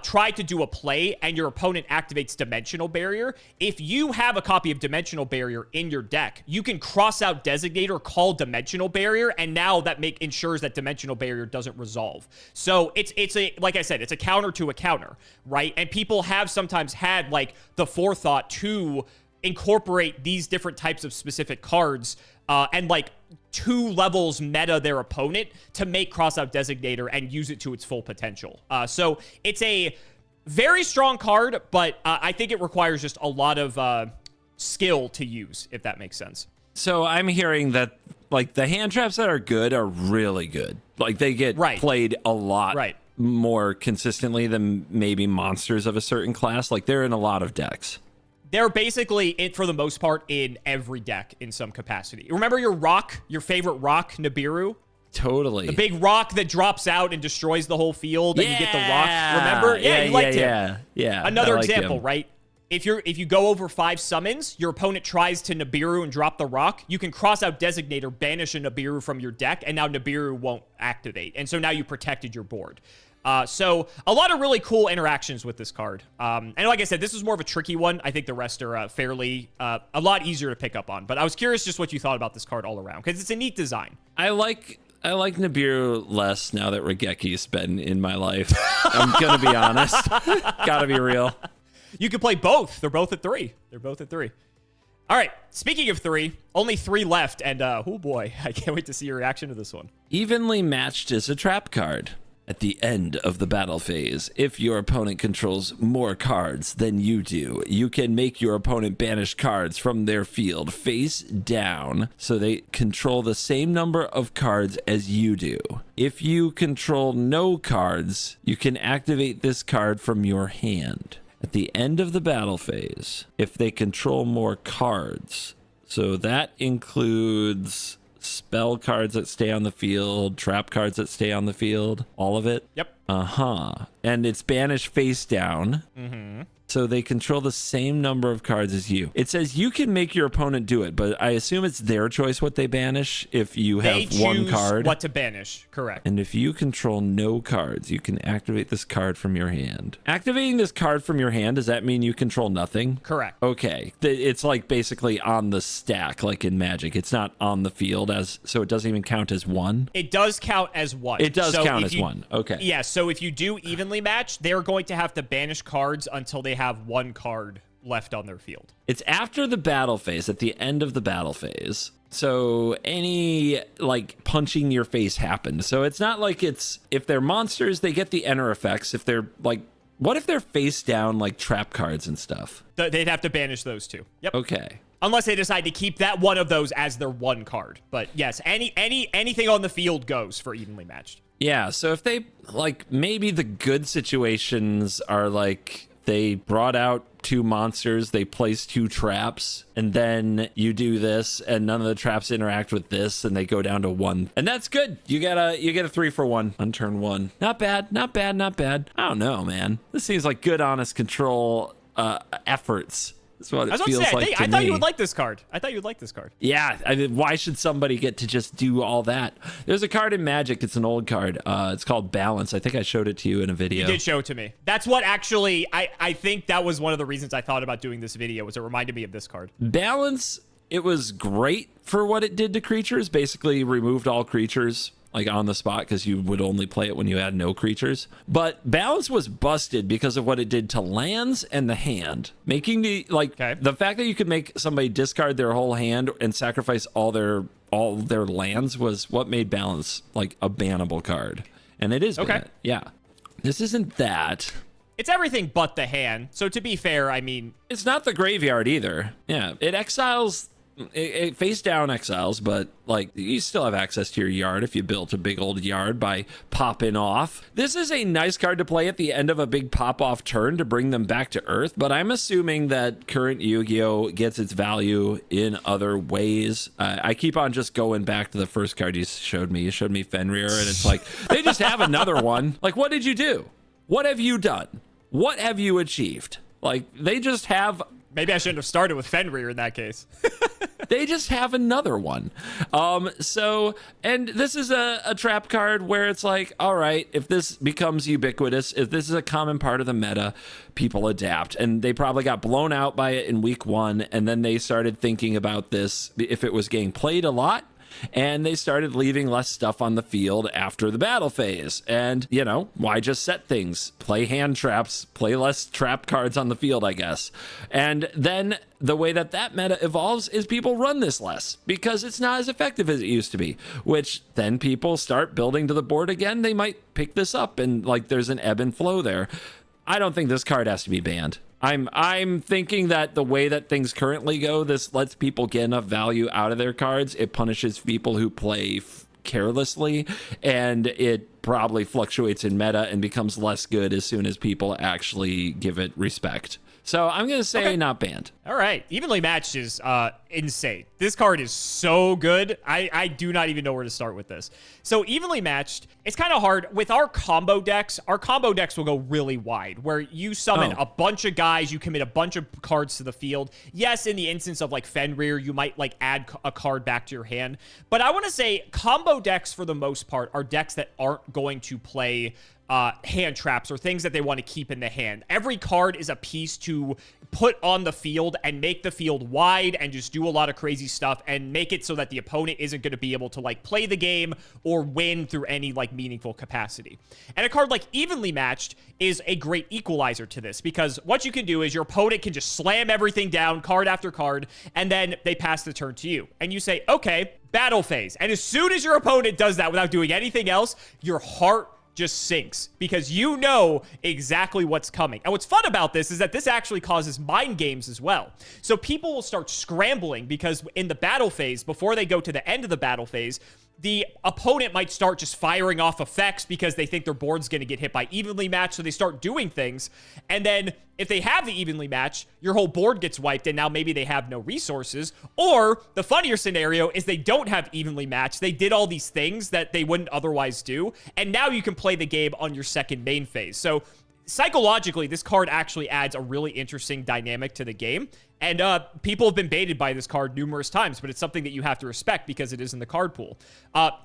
Speaker 4: try to do a play and your opponent activates Dimensional Barrier, if you have a copy of Dimensional Barrier in your deck, you can cross out Designator, call Dimensional Barrier, and now that ensures that Dimensional Barrier doesn't resolve. So it's a, like I said, it's a counter to a counter, right? And people have sometimes had like the forethought to incorporate these different types of specific cards and like 2 levels meta their opponent to make Crossout Designator and use it to its full potential. So it's a very strong card, but I think it requires just a lot of skill to use, if that makes sense.
Speaker 2: So I'm hearing that like the hand traps that are good are really good. Like they get played a lot more consistently than maybe monsters of a certain class. Like they're in a lot of decks.
Speaker 4: They're basically, for the most part, in every deck in some capacity. Remember your rock, your favorite rock, Nibiru?
Speaker 2: Totally.
Speaker 4: The big rock that drops out and destroys the whole field, and you get the rock. Remember? Yeah, you liked him.
Speaker 2: Yeah.
Speaker 4: Another example, right? If you go over 5 summons, your opponent tries to Nibiru and drop the rock, you can cross out Designator, banish a Nibiru from your deck, and now Nibiru won't activate. And so now you protected your board. So a lot of really cool interactions with this card. And like I said, this is more of a tricky one. I think the rest are fairly a lot easier to pick up on. But I was curious just what you thought about this card all around, because it's a neat design.
Speaker 2: I like Nibiru less now that Rageki's been in my life. I'm gonna be honest. Gotta be real.
Speaker 4: You can play both. They're both at 3. All right, speaking of 3, only 3 left, and oh boy, I can't wait to see your reaction to this one.
Speaker 2: Evenly Matched is a trap card. At the end of the battle phase, if your opponent controls more cards than you do, you can make your opponent banish cards from their field face down so they control the same number of cards as you do. If you control no cards, you can activate this card from your hand. At the end of the battle phase, if they control more cards, so that includes spell cards that stay on the field, trap cards that stay on the field, all of it.
Speaker 4: Yep.
Speaker 2: And it's banished face down. So they control the same number of cards as you. It says you can make your opponent do it, but I assume it's their choice what they banish if you have one card.
Speaker 4: What to banish, correct.
Speaker 2: And if you control no cards, you can activate this card from your hand. Activating this card from your hand, does that mean you control nothing?
Speaker 4: Correct.
Speaker 2: Okay. It's like basically on the stack, like in Magic. It's not on the field, so it doesn't even count as 1?
Speaker 4: It does count as 1.
Speaker 2: It does count as 1. Okay.
Speaker 4: Yeah, so if you do evenly match, they're going to have to banish cards until they have 1 card left on their field.
Speaker 2: It's after the battle phase, at the end of the battle phase. So any like punching your face happened. So it's not like it's, if they're monsters, they get the enter effects. If they're like, what if they're face down like trap cards and stuff?
Speaker 4: They'd have to banish those too. Yep.
Speaker 2: Okay.
Speaker 4: Unless they decide to keep that one of those as their 1 card. But yes, anything on the field goes for evenly matched.
Speaker 2: Yeah, so if they, like, maybe the good situations are, like, they brought out 2 monsters, they placed 2 traps, and then you do this, and none of the traps interact with this, and they go down to 1. And that's good. You get a 3 for 1 on turn 1. Not bad. I don't know, man. This seems like good, honest control efforts. That's what it feels like to me.
Speaker 4: I thought you would like this card.
Speaker 2: Yeah, I mean, why should somebody get to just do all that? There's a card in Magic. It's an old card. It's called Balance. I think I showed it to you in a video.
Speaker 4: You did show it to me. That's what actually, I think that was one of the reasons I thought about doing this video, was it reminded me of this card.
Speaker 2: Balance, it was great for what it did to creatures. Basically removed all creatures like on the spot, because you would only play it when you had no creatures. But Balance was busted because of what it did to lands and the hand, making the the fact that you could make somebody discard their whole hand and sacrifice all their all their lands was what made Balance like a bannable card. And it is
Speaker 4: Okay.
Speaker 2: banned. Yeah. This isn't that.
Speaker 4: It's everything but the hand. So to be fair, I mean,
Speaker 2: It's not the graveyard either. Yeah. It exiles, it face down exiles, but like you still have access to your yard if you built a big old yard by popping off. This is a nice card to play at the end of a big pop off turn to bring them back to earth, but I'm assuming that current Yu-Gi-Oh gets its value in other ways. I keep on just going back to the first card you showed me. You showed me Fenrir, and it's like they just have another one. Like, what did you do? What have you done? What have you achieved? Like, they just have
Speaker 4: maybe I shouldn't have started with Fenrir in that case.
Speaker 2: they just have another one. So, and this is a trap card where it's like, all right, if this becomes ubiquitous, if this is a common part of the meta, people adapt. And they probably got blown out by it in week 1. And then they started thinking about this if it was getting played a lot. And they started leaving less stuff on the field after the battle phase. And, you know, why just set things? Play hand traps, play less trap cards on the field, I guess. And then the way that meta evolves is people run this less because it's not as effective as it used to be, which then people start building to the board again. They might pick this up and like there's an ebb and flow there. I don't think this card has to be banned. I'm thinking that the way that things currently go, this lets people get enough value out of their cards. It punishes people who play carelessly, and it probably fluctuates in meta and becomes less good as soon as people actually give it respect. So I'm going to say not banned.
Speaker 4: All right. Evenly matched is insane. This card is so good. I do not even know where to start with this. So evenly matched, it's kind of hard. With our combo decks will go really wide, where you summon a bunch of guys, you commit a bunch of cards to the field. Yes, in the instance of like Fenrir, you might like add a card back to your hand. But I want to say combo decks, for the most part, are decks that aren't going to play hand traps or things that they want to keep in the hand. Every card is a piece to put on the field and make the field wide and just do a lot of crazy stuff and make it so that the opponent isn't going to be able to like play the game or win through any like meaningful capacity. And a card like evenly matched is a great equalizer to this, because what you can do is your opponent can just slam everything down card after card, and then they pass the turn to you and you say, okay, battle phase. And as soon as your opponent does that without doing anything else, your heart just sinks because you know exactly what's coming. And what's fun about this is that this actually causes mind games as well. So people will start scrambling because in the battle phase, before they go to the end of the battle phase, the opponent might start just firing off effects because they think their board's going to get hit by evenly matched, so they start doing things. And then if they have the evenly matched, your whole board gets wiped, and now maybe they have no resources. Or the funnier scenario is they don't have evenly matched. They did all these things that they wouldn't otherwise do, and now you can play the game on your second main phase. So psychologically, this card actually adds a really interesting dynamic to the game. And people have been baited by this card numerous times, but it's something that you have to respect because it is in the card pool.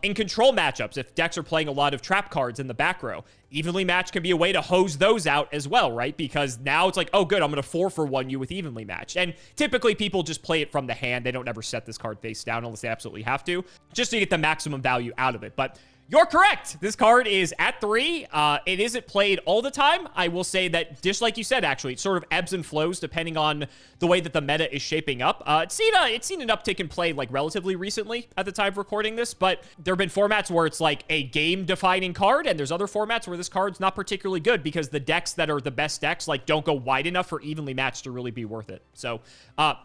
Speaker 4: In control matchups, if decks are playing a lot of trap cards in the back row, evenly matched can be a way to hose those out as well, right? Because now it's like, oh, good, I'm going to 4-for-1 you with evenly matched. And typically people just play it from the hand. They don't ever set this card face down unless they absolutely have to, just to get the maximum value out of it. But you're correct. This card is at 3. It isn't played all the time. I will say that, just like you said, actually, it sort of ebbs and flows depending on the way that the meta is shaping up. It's seen an uptick in play like relatively recently at the time of recording this, but there have been formats where it's like a game-defining card, and there's other formats where this card's not particularly good because the decks that are the best decks like don't go wide enough for evenly matched to really be worth it. So,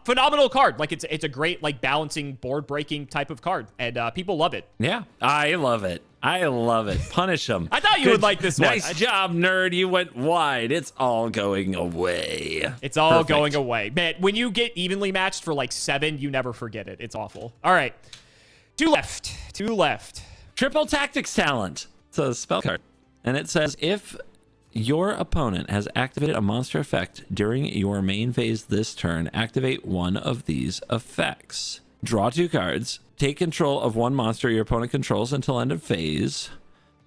Speaker 4: phenomenal card. Like it's a great like balancing board-breaking type of card, and people love it.
Speaker 2: Yeah, I love it. I love it. Punish them.
Speaker 4: I thought you would like this one.
Speaker 2: Nice job, nerd. You went wide. It's all going away.
Speaker 4: It's all going away. Man, when you get evenly matched for like 7, you never forget it. It's awful. All right. Two left.
Speaker 2: Triple Tactics Talent. It's a spell card. And it says, if your opponent has activated a monster effect during your main phase this turn, activate one of these effects. Draw 2 cards. Take control of one monster your opponent controls until end of phase.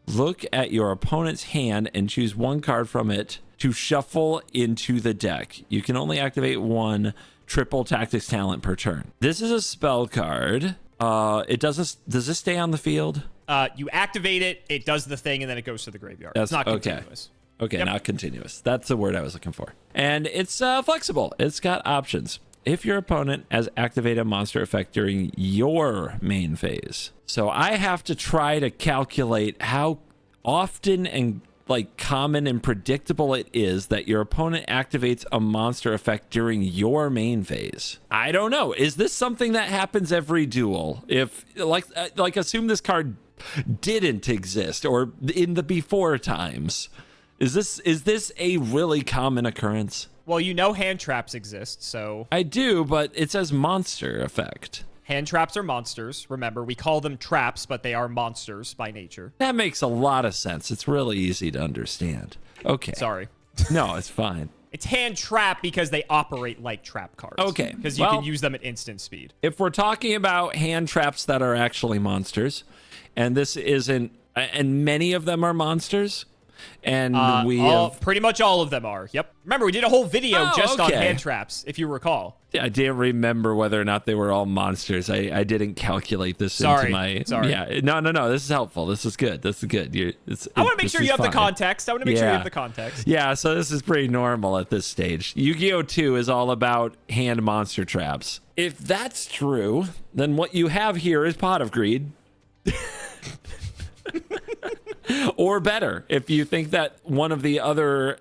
Speaker 2: Look at your opponent's hand and choose one card from it to shuffle into the deck. You can only activate one Triple Tactics Talent per turn. This is a spell card. Does this stay on the field?
Speaker 4: You activate it, it does the thing, and then it goes to the graveyard.
Speaker 2: That's
Speaker 4: it's not
Speaker 2: okay.
Speaker 4: continuous.
Speaker 2: Okay,
Speaker 4: Yep.
Speaker 2: not continuous. That's the word I was looking for. And it's flexible. It's got options. if your opponent has activated a monster effect during your main phase. So I have to try to calculate how often and like common and predictable it is that your opponent activates a monster effect during your main phase. I don't know. Is this something that happens every duel? If like assume this card didn't exist or in the before times. Is this a really common occurrence?
Speaker 4: Well, you know hand traps exist, so...
Speaker 2: I do, but it says monster effect.
Speaker 4: Hand traps are monsters. Remember, we call them traps, but they are monsters by nature.
Speaker 2: That makes a lot of sense. It's really easy to understand. Okay.
Speaker 4: Sorry.
Speaker 2: No, it's fine.
Speaker 4: It's hand trap because they operate like trap cards.
Speaker 2: Okay.
Speaker 4: Because you can use them at instant speed.
Speaker 2: If we're talking about hand traps that are actually monsters, and this isn't, and many of them are monsters, and
Speaker 4: pretty much all of them are. Yep. Remember, we did a whole video on hand traps, if you recall.
Speaker 2: I didn't remember whether or not they were all monsters. I didn't calculate this into my...
Speaker 4: Sorry.
Speaker 2: Yeah. No. This is helpful. This is good. This is good.
Speaker 4: I want to make sure you have the context.
Speaker 2: Yeah, so this is pretty normal at this stage. Yu-Gi-Oh! 2 is all about hand monster traps. If that's true, then what you have here is Pot of Greed. Or better, if you think that one of the other...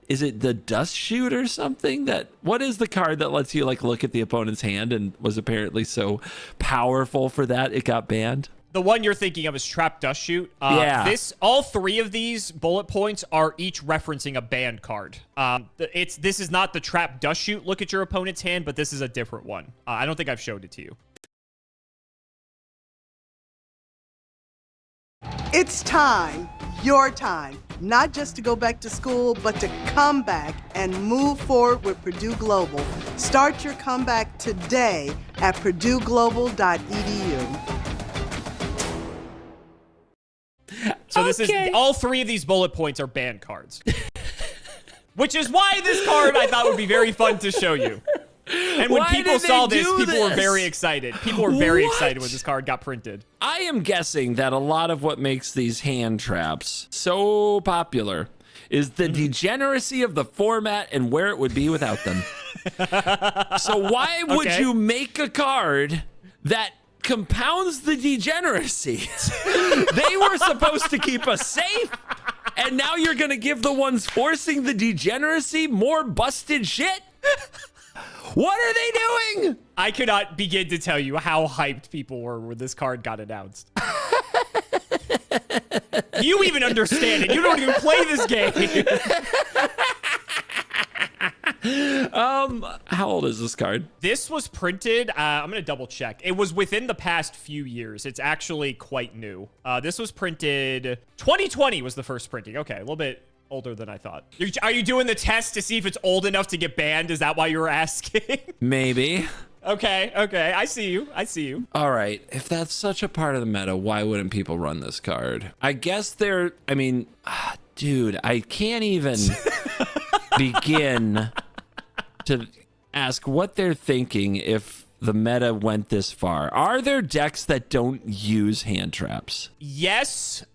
Speaker 2: Is it the Dust Shoot or something? What is the card that lets you like look at the opponent's hand and was apparently so powerful for that it got banned?
Speaker 4: The one you're thinking of is Trap Dust Shoot.
Speaker 2: Yeah.
Speaker 4: All three of these bullet points are each referencing a banned card. This is not the Trap Dust Shoot, look at your opponent's hand, but this is a different one. I don't think I've showed it to you.
Speaker 7: It's time, your time, not just to go back to school, but to come back and move forward with Purdue Global. Start your comeback today at purdueglobal.edu.
Speaker 4: So this is, all three of these bullet points are banned cards. Which is why this card I thought would be very fun to show you. And when people saw this, people were very excited. People were very excited when this card got printed.
Speaker 2: I am guessing that a lot of what makes these hand traps so popular is the degeneracy of the format and where it would be without them. So why would you make a card that compounds the degeneracy? They were supposed to keep us safe, and now you're going to give the ones forcing the degeneracy more busted shit? What are they doing?
Speaker 4: I cannot begin to tell you how hyped people were when this card got announced. You even understand it. You don't even play this game.
Speaker 2: How old is this card?
Speaker 4: This was printed, I'm going to double check. It was within the past few years. It's actually quite new. This was printed, 2020 was the first printing. Okay, a little bit older than I thought. Are you doing the test to see if it's old enough to get banned? Is that why you were asking?
Speaker 2: Maybe.
Speaker 4: Okay. I see you.
Speaker 2: All right. If that's such a part of the meta, why wouldn't people run this card? I guess dude, I can't even begin to ask what they're thinking if the meta went this far. Are there decks that don't use hand traps?
Speaker 4: Yes.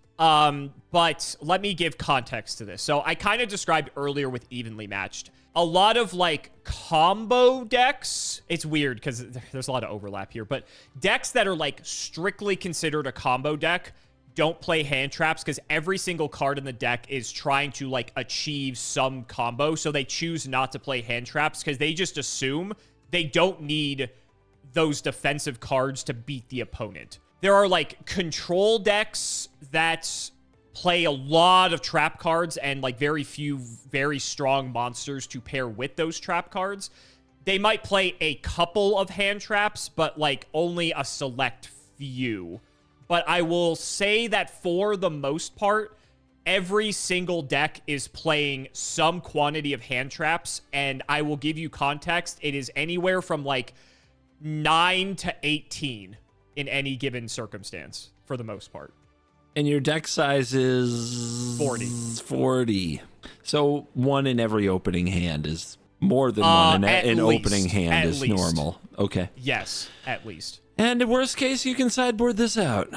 Speaker 4: But let me give context to this. So I kind of described earlier with evenly matched. A lot of like combo decks, it's weird because there's a lot of overlap here, but decks that are like strictly considered a combo deck don't play hand traps because every single card in the deck is trying to like achieve some combo. So they choose not to play hand traps because they just assume they don't need those defensive cards to beat the opponent. There are like control decks that play a lot of trap cards and like very few very strong monsters to pair with those trap cards. They might play a couple of hand traps, but like only a select few. But I will say that for the most part, every single deck is playing some quantity of hand traps, and I will give you context. It is anywhere from like 9 to 18 in any given circumstance for the most part.
Speaker 2: And your deck size is 40. So one in every opening hand is more than one in an opening hand is normal. Okay.
Speaker 4: Yes, at least.
Speaker 2: And in worst case, you can sideboard this out.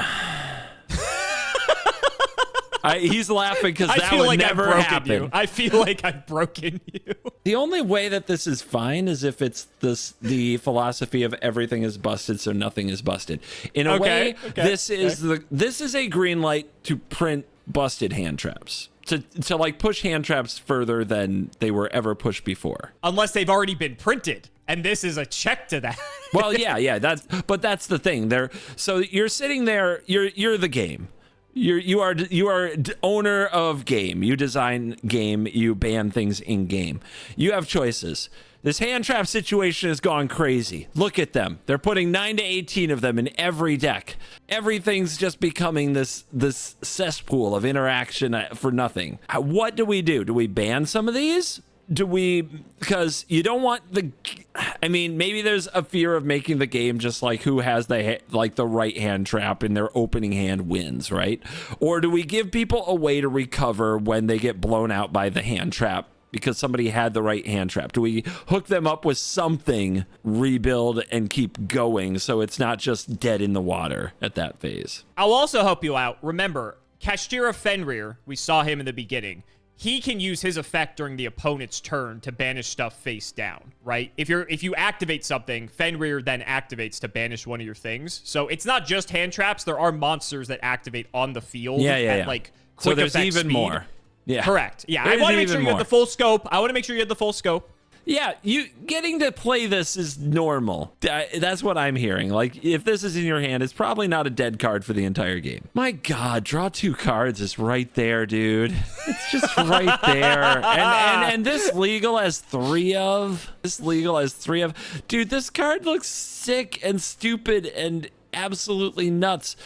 Speaker 2: He's laughing because that
Speaker 4: feel
Speaker 2: would
Speaker 4: like
Speaker 2: never
Speaker 4: I've broken
Speaker 2: happen.
Speaker 4: you. I feel like I've broken you.
Speaker 2: The only way that this is fine is if it's the philosophy of everything is busted, so nothing is busted. In a way, this is a green light to print busted hand traps. To like push hand traps further than they were ever pushed before.
Speaker 4: Unless they've already been printed, and this is a check to that.
Speaker 2: Well, yeah, that's the thing. So you're sitting there, you're the game. You are owner of game. You design game, you ban things in game. You have choices. This hand trap situation has gone crazy. Look at them. They're putting 9 to 18 of them in every deck. Everything's just becoming this cesspool of interaction for nothing. What do? Do we ban some of these? Because you don't want maybe there's a fear of making the game just like who has the right hand trap in their opening hand wins, right? Or do we give people a way to recover when they get blown out by the hand trap because somebody had the right hand trap? Do we hook them up with something, rebuild, and keep going so it's not just dead in the water at that phase?
Speaker 4: I'll also help you out. Remember, Kashtira Fenrir, we saw him in the beginning. He can use his effect during the opponent's turn to banish stuff face down, right? If you activate something, Fenrir then activates to banish one of your things. So it's not just hand traps. There are monsters that activate on the field at like quick
Speaker 2: so there's
Speaker 4: effect
Speaker 2: even
Speaker 4: speed.
Speaker 2: More. Yeah.
Speaker 4: Correct. Yeah. I want to make sure you have the full scope.
Speaker 2: Yeah, you getting to play this is normal. That's what I'm hearing. Like, if this is in your hand, it's probably not a dead card for the entire game. My God, draw 2 cards is right there, dude. It's just right there. And this legal has 3 of. Dude, this card looks sick and stupid and absolutely nuts.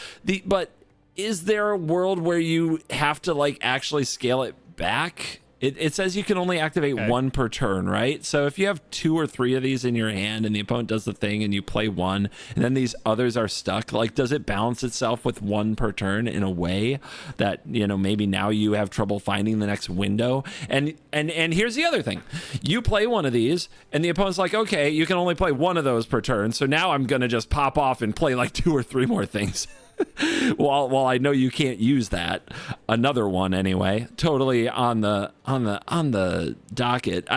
Speaker 2: But is there a world where you have to like actually scale it back? It says you can only activate 1 per turn, right? So if you have 2 or 3 of these in your hand and the opponent does the thing and you play 1 and then these others are stuck, like, does it balance itself with 1 per turn in a way that, you know, maybe now you have trouble finding the next window? And here's the other thing. You play one of these and the opponent's like, okay, you can only play 1 of those per turn. So now I'm going to just pop off and play like 2 or 3 more things. Well, I know you can't use that. Another one anyway. Totally on the docket.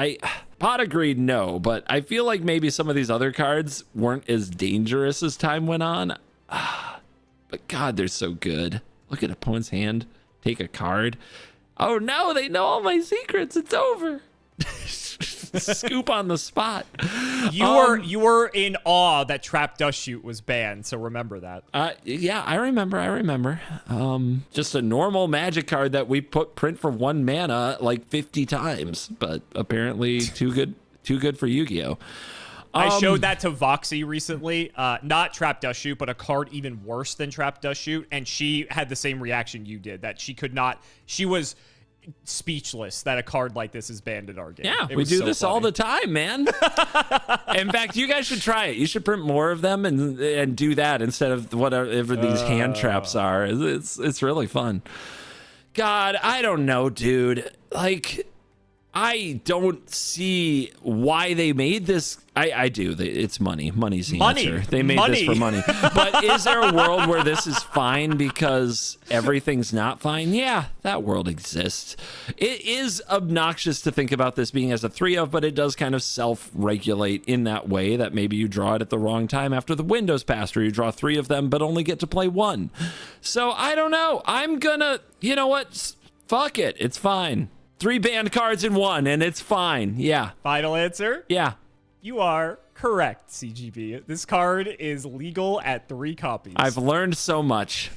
Speaker 2: Pot agreed no, but I feel like maybe some of these other cards weren't as dangerous as time went on. But God, they're so good. Look at opponent's hand. Take a card. Oh no, they know all my secrets. It's over. Scoop on the spot.
Speaker 4: You were in awe that Trap Dust Shoot was banned, so remember that.
Speaker 2: Yeah, I remember. Just a normal magic card that we print for 1 mana like 50 times, but apparently too good for Yu-Gi-Oh.
Speaker 4: I showed that to Voxy recently. Not Trap Dust Shoot, but a card even worse than Trap Dust Shoot, and she had the same reaction you did, that she was speechless that a card like this is banned in our game.
Speaker 2: Yeah, we do this all the time, man. In fact, you guys should try it. You should print more of them and do that instead of whatever these hand traps are. It's really fun. God, I don't know, dude. Like, I don't see why they made this. I do. It's money. Money's the answer. They made this for money. But is there a world where this is fine because everything's not fine? Yeah, that world exists. It is obnoxious to think about this being as a 3 of, but it does kind of self-regulate in that way that maybe you draw it at the wrong time after the window's passed, or you draw 3 of them but only get to play 1. So I don't know. I'm gonna, you know what? Fuck it. It's fine. 3 banned cards in 1, and it's fine. Yeah.
Speaker 4: Final answer?
Speaker 2: Yeah.
Speaker 4: You are correct, CGB. This card is legal at 3 copies.
Speaker 2: I've learned so much.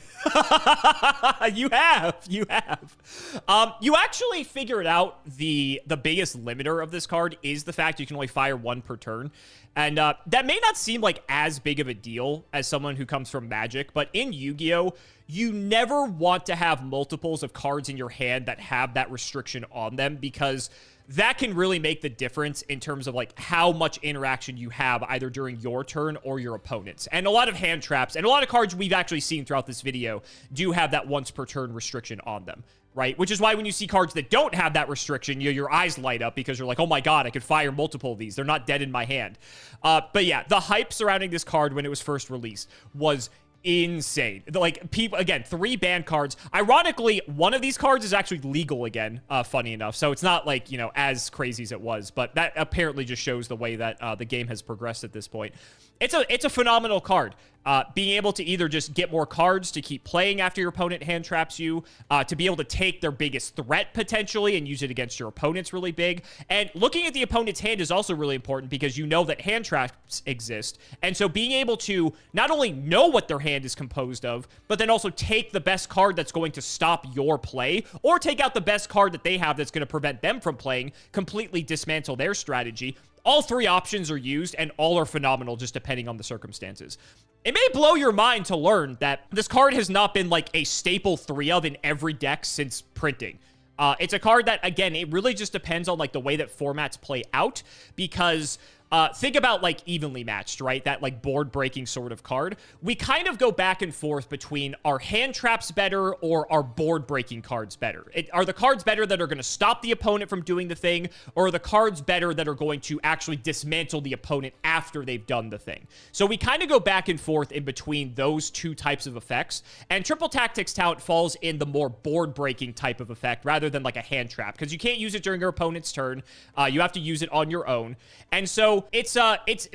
Speaker 4: You have. You actually figured out the biggest limiter of this card is the fact you can only fire 1 per turn. And that may not seem like as big of a deal as someone who comes from Magic, but in Yu-Gi-Oh, you never want to have multiples of cards in your hand that have that restriction on them, because that can really make the difference in terms of like how much interaction you have either during your turn or your opponent's. And a lot of hand traps and a lot of cards we've actually seen throughout this video do have that once per turn restriction on them, right? Which is why when you see cards that don't have that restriction, your eyes light up because you're like, oh my God, I could fire multiple of these. They're not dead in my hand. But yeah, the hype surrounding this card when it was first released was insane. Like, people, again, 3 banned cards. Ironically, one of these cards is actually legal again, funny enough. So it's not like, you know, as crazy as it was, but that apparently just shows the way that the game has progressed at this point. It's a phenomenal card. Being able to either just get more cards to keep playing after your opponent hand traps you, to be able to take their biggest threat potentially and use it against your opponent's really big. And looking at the opponent's hand is also really important because you know that hand traps exist. And so being able to not only know what their hand is composed of, but then also take the best card that's going to stop your play, or take out the best card that they have that's going to prevent them from playing, completely dismantle their strategy. All 3 options are used, and all are phenomenal, just depending on the circumstances. It may blow your mind to learn that this card has not been like a staple 3 of in every deck since printing. It's a card that, again, it really just depends on like the way that formats play out, because think about like evenly matched, right? That like board breaking sort of card. We kind of go back and forth between our hand traps better or our board breaking cards better. Are the cards better that are going to stop the opponent from doing the thing, or are the cards better that are going to actually dismantle the opponent after they've done the thing? So we kind of go back and forth in between those 2 types of effects, and Triple Tactics Tout falls in the more board breaking type of effect rather than like a hand trap, because you can't use it during your opponent's turn. You have to use it on your own. And so it's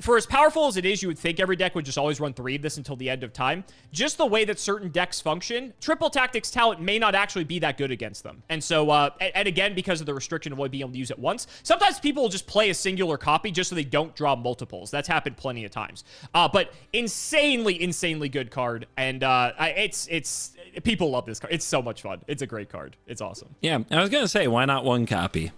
Speaker 4: for as powerful as it is, you would think every deck would just always run 3 of this until the end of time. Just the way that certain decks function, Triple Tactics Talent may not actually be that good against them. And so, and again, because of the restriction of only being able to use it once, sometimes people will just play a singular copy just so they don't draw multiples. That's happened plenty of times. But insanely good card. And it's people love this card. It's so much fun. It's a great card. It's awesome.
Speaker 2: Yeah, I was gonna say, why not 1 copy?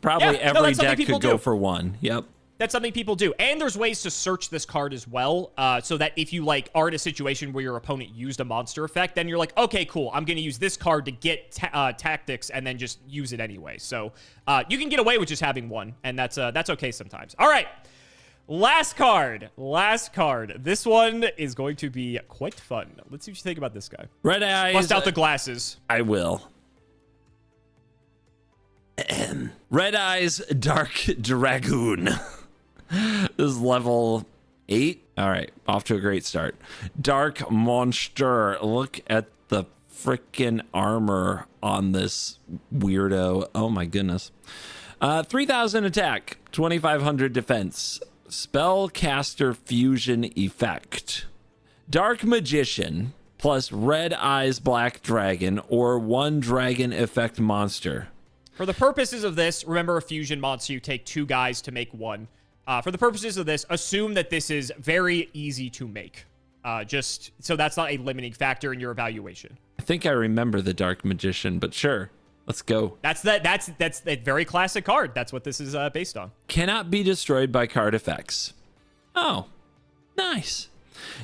Speaker 2: Probably every deck could go for 1. Yep.
Speaker 4: That's something people do. And there's ways to search this card as well, so that if you like are in a situation where your opponent used a monster effect, then you're like, okay, cool, I'm going to use this card to get tactics and then just use it anyway. So you can get away with just having 1, and that's okay sometimes. All right, last card. This one is going to be quite fun. Let's see what you think about this guy.
Speaker 2: Red Eyes.
Speaker 4: Bust out the glasses.
Speaker 2: I will. Red Eyes Dark Dragoon. This is level 8. All right, off to a great start. Dark Monster. Look at the freaking armor on this weirdo. Oh my goodness. 3,000 attack, 2,500 defense. Spellcaster fusion effect. Dark Magician plus Red Eyes Black Dragon or 1 dragon effect monster.
Speaker 4: For the purposes of this, remember a fusion monster, you take 2 guys to make 1. For the purposes of this, assume that this is very easy to make. Just so that's not a limiting factor in your evaluation.
Speaker 2: I think I remember the Dark Magician, but sure, let's go.
Speaker 4: That's a very classic card. That's what this is based on.
Speaker 2: Cannot be destroyed by card effects. Oh, nice.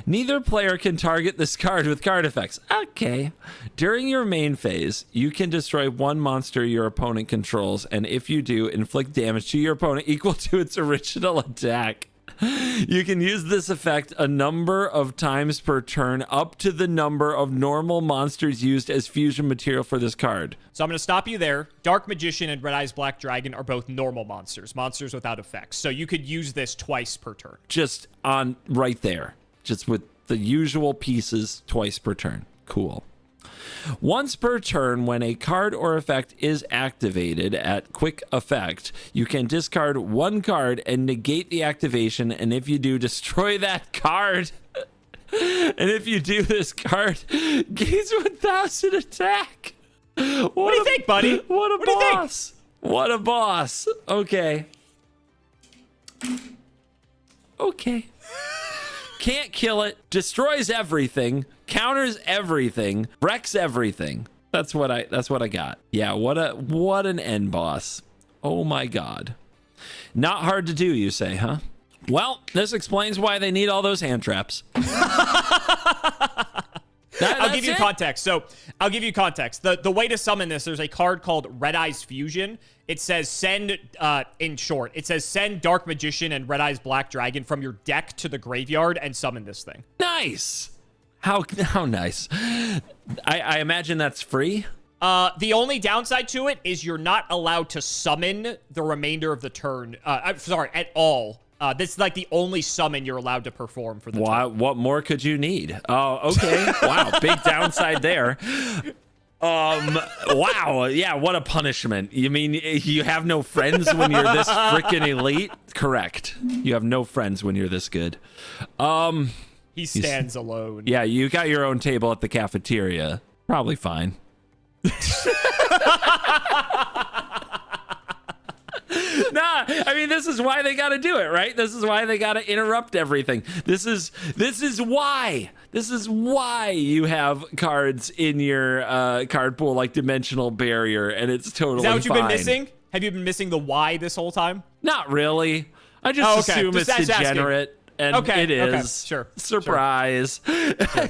Speaker 2: Neither player can target this card with card effects. Okay. During your main phase, you can destroy 1 monster your opponent controls, and if you do, inflict damage to your opponent equal to its original attack. You can use this effect a number of times per turn, up to the number of normal monsters used as fusion material for this card.
Speaker 4: So I'm going to stop you there. Dark Magician and Red Eyes Black Dragon are both normal monsters without effects. So you could use this twice per turn.
Speaker 2: Just on right there. Just with the usual pieces twice per turn. Cool. Once per turn, when a card or effect is activated at quick effect, you can discard 1 card and negate the activation, and if you do, destroy that card. And if you do, this card gains 1,000 attack. What
Speaker 4: do you think, buddy?
Speaker 2: What a boss. What a boss. Okay. Okay. Can't kill it, destroys everything, counters everything, wrecks everything. That's what I got. Yeah, what an end boss. Oh my god. Not hard to do, you say, huh? Well, this explains why they need all those hand traps.
Speaker 4: I'll give you context. So I'll give you context. The way to summon this, there's a card called Red Eyes Fusion. It says send, in short, it says send Dark Magician and Red Eyes Black Dragon from your deck to the graveyard and summon this thing.
Speaker 2: Nice. How nice. I imagine that's free.
Speaker 4: The only downside to it is you're not allowed to summon the remainder of the turn. At all. This is like the only summon you're allowed to perform for the tournament.
Speaker 2: What more could you need? Oh, okay. Wow, big downside there. Wow, yeah, what a punishment. You mean you have no friends when you're this freaking elite? Correct. You have no friends when you're this good.
Speaker 4: He stands alone.
Speaker 2: Yeah, you got your own table at the cafeteria. Probably fine. Nah, I mean, this is why they got to do it, right? This is why they got to interrupt everything. This is why you have cards in your card pool like Dimensional Barrier, and it's totally
Speaker 4: Is that what you've
Speaker 2: fine.
Speaker 4: been missing? Have you been missing the why this whole time?
Speaker 2: Not really. I just assume
Speaker 4: Just
Speaker 2: it's
Speaker 4: asking.
Speaker 2: degenerate. And it is.
Speaker 4: Sure.
Speaker 2: Surprise.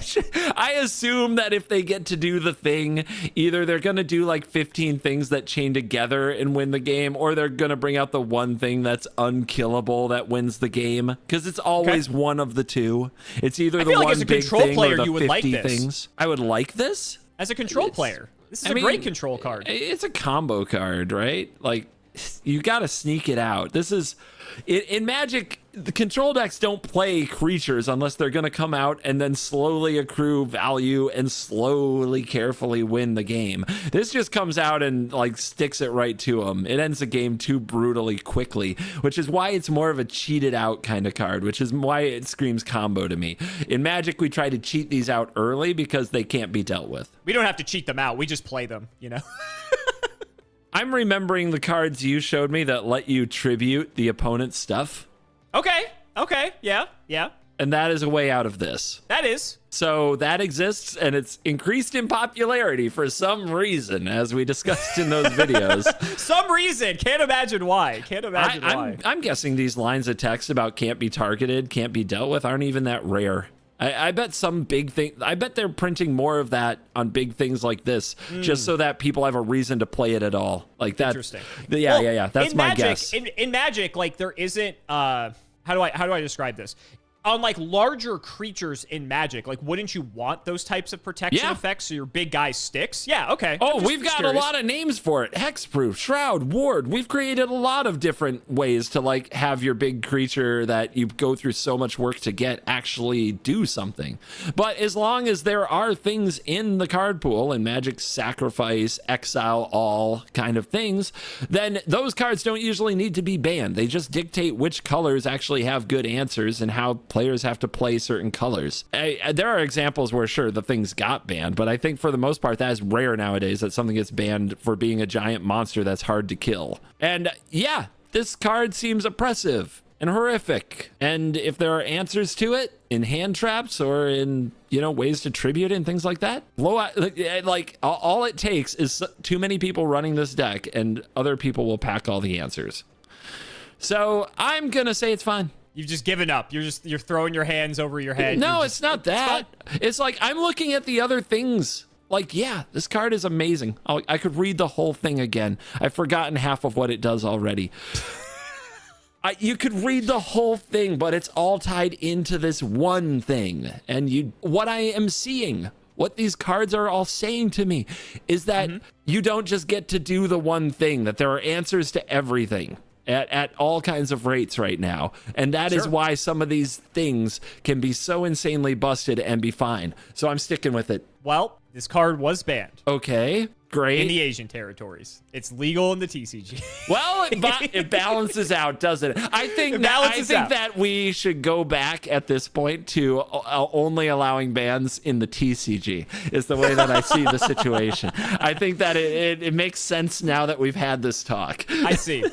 Speaker 2: Sure. I assume that if they get to do the thing, either they're going to do like 15 things that chain together and win the game, or they're going to bring out the one thing that's unkillable that wins the game. Because it's always one of the two. It's either the
Speaker 4: like
Speaker 2: one
Speaker 4: as a
Speaker 2: big
Speaker 4: control
Speaker 2: thing
Speaker 4: player,
Speaker 2: or the
Speaker 4: you would
Speaker 2: 50
Speaker 4: like this.
Speaker 2: things. I would like this.
Speaker 4: As a control player, this is a great control card.
Speaker 2: It's a combo card, right? Like, you got to sneak it out. This is in Magic. The control decks don't play creatures unless they're going to come out and then slowly accrue value and slowly, carefully win the game. This just comes out and like sticks it right to them. It ends the game too brutally quickly, which is why it's more of a cheated out kind of card, which is why it screams combo to me. In Magic, we try to cheat these out early because they can't be dealt with.
Speaker 4: We don't have to cheat them out. We just play them, you know?
Speaker 2: I'm remembering the cards you showed me that let you tribute the opponent's stuff.
Speaker 4: Okay. Yeah.
Speaker 2: And that is a way out of this.
Speaker 4: That is.
Speaker 2: So that exists, and it's increased in popularity for some reason, as we discussed in those videos.
Speaker 4: Some reason. Can't imagine why.
Speaker 2: I'm guessing these lines of text about can't be targeted, can't be dealt with aren't even that rare. I bet some big thing. I bet they're printing more of that on big things like this, just so that people have a reason to play it at all. Like that.
Speaker 4: Interesting.
Speaker 2: Yeah. That's my
Speaker 4: Magic,
Speaker 2: guess.
Speaker 4: In Magic, like there isn't. How do I describe this? On like larger creatures in Magic, like wouldn't you want those types of protection effects so your big guy sticks? Yeah, okay.
Speaker 2: Oh, we've got a lot of names for it. Hexproof, Shroud, Ward. We've created a lot of different ways to like have your big creature that you go through so much work to get actually do something. But as long as there are things in the card pool and Magic sacrifice, exile all kind of things, then those cards don't usually need to be banned. They just dictate which colors actually have good answers and how players have to play certain colors. There are examples where, sure, the things got banned, but I think for the most part, that is rare nowadays that something gets banned for being a giant monster that's hard to kill. And yeah, this card seems oppressive and horrific. And if there are answers to it in hand traps or in, ways to tribute it and things like that, like all it takes is too many people running this deck and other people will pack all the answers. So I'm going to say it's fine.
Speaker 4: You've just given up. You're throwing your hands over your head.
Speaker 2: No, it's not that. It's like I'm looking at the other things. Like, yeah, this card is amazing. I could read the whole thing again. I've forgotten half of what it does already. You could read the whole thing, but it's all tied into this one thing. And what I am seeing, what these cards are all saying to me is that you don't just get to do the one thing, that there are answers to everything. At all kinds of rates right now. And that is why some of these things can be so insanely busted and be fine. So I'm sticking with it.
Speaker 4: Well, this card was banned.
Speaker 2: Okay, great.
Speaker 4: In the Asian territories. It's legal in the TCG.
Speaker 2: Well, it balances out, doesn't it? I think that we should go back at this point to only allowing bans in the TCG is the way that I see the situation. I think that it makes sense now that we've had this talk.
Speaker 4: I see.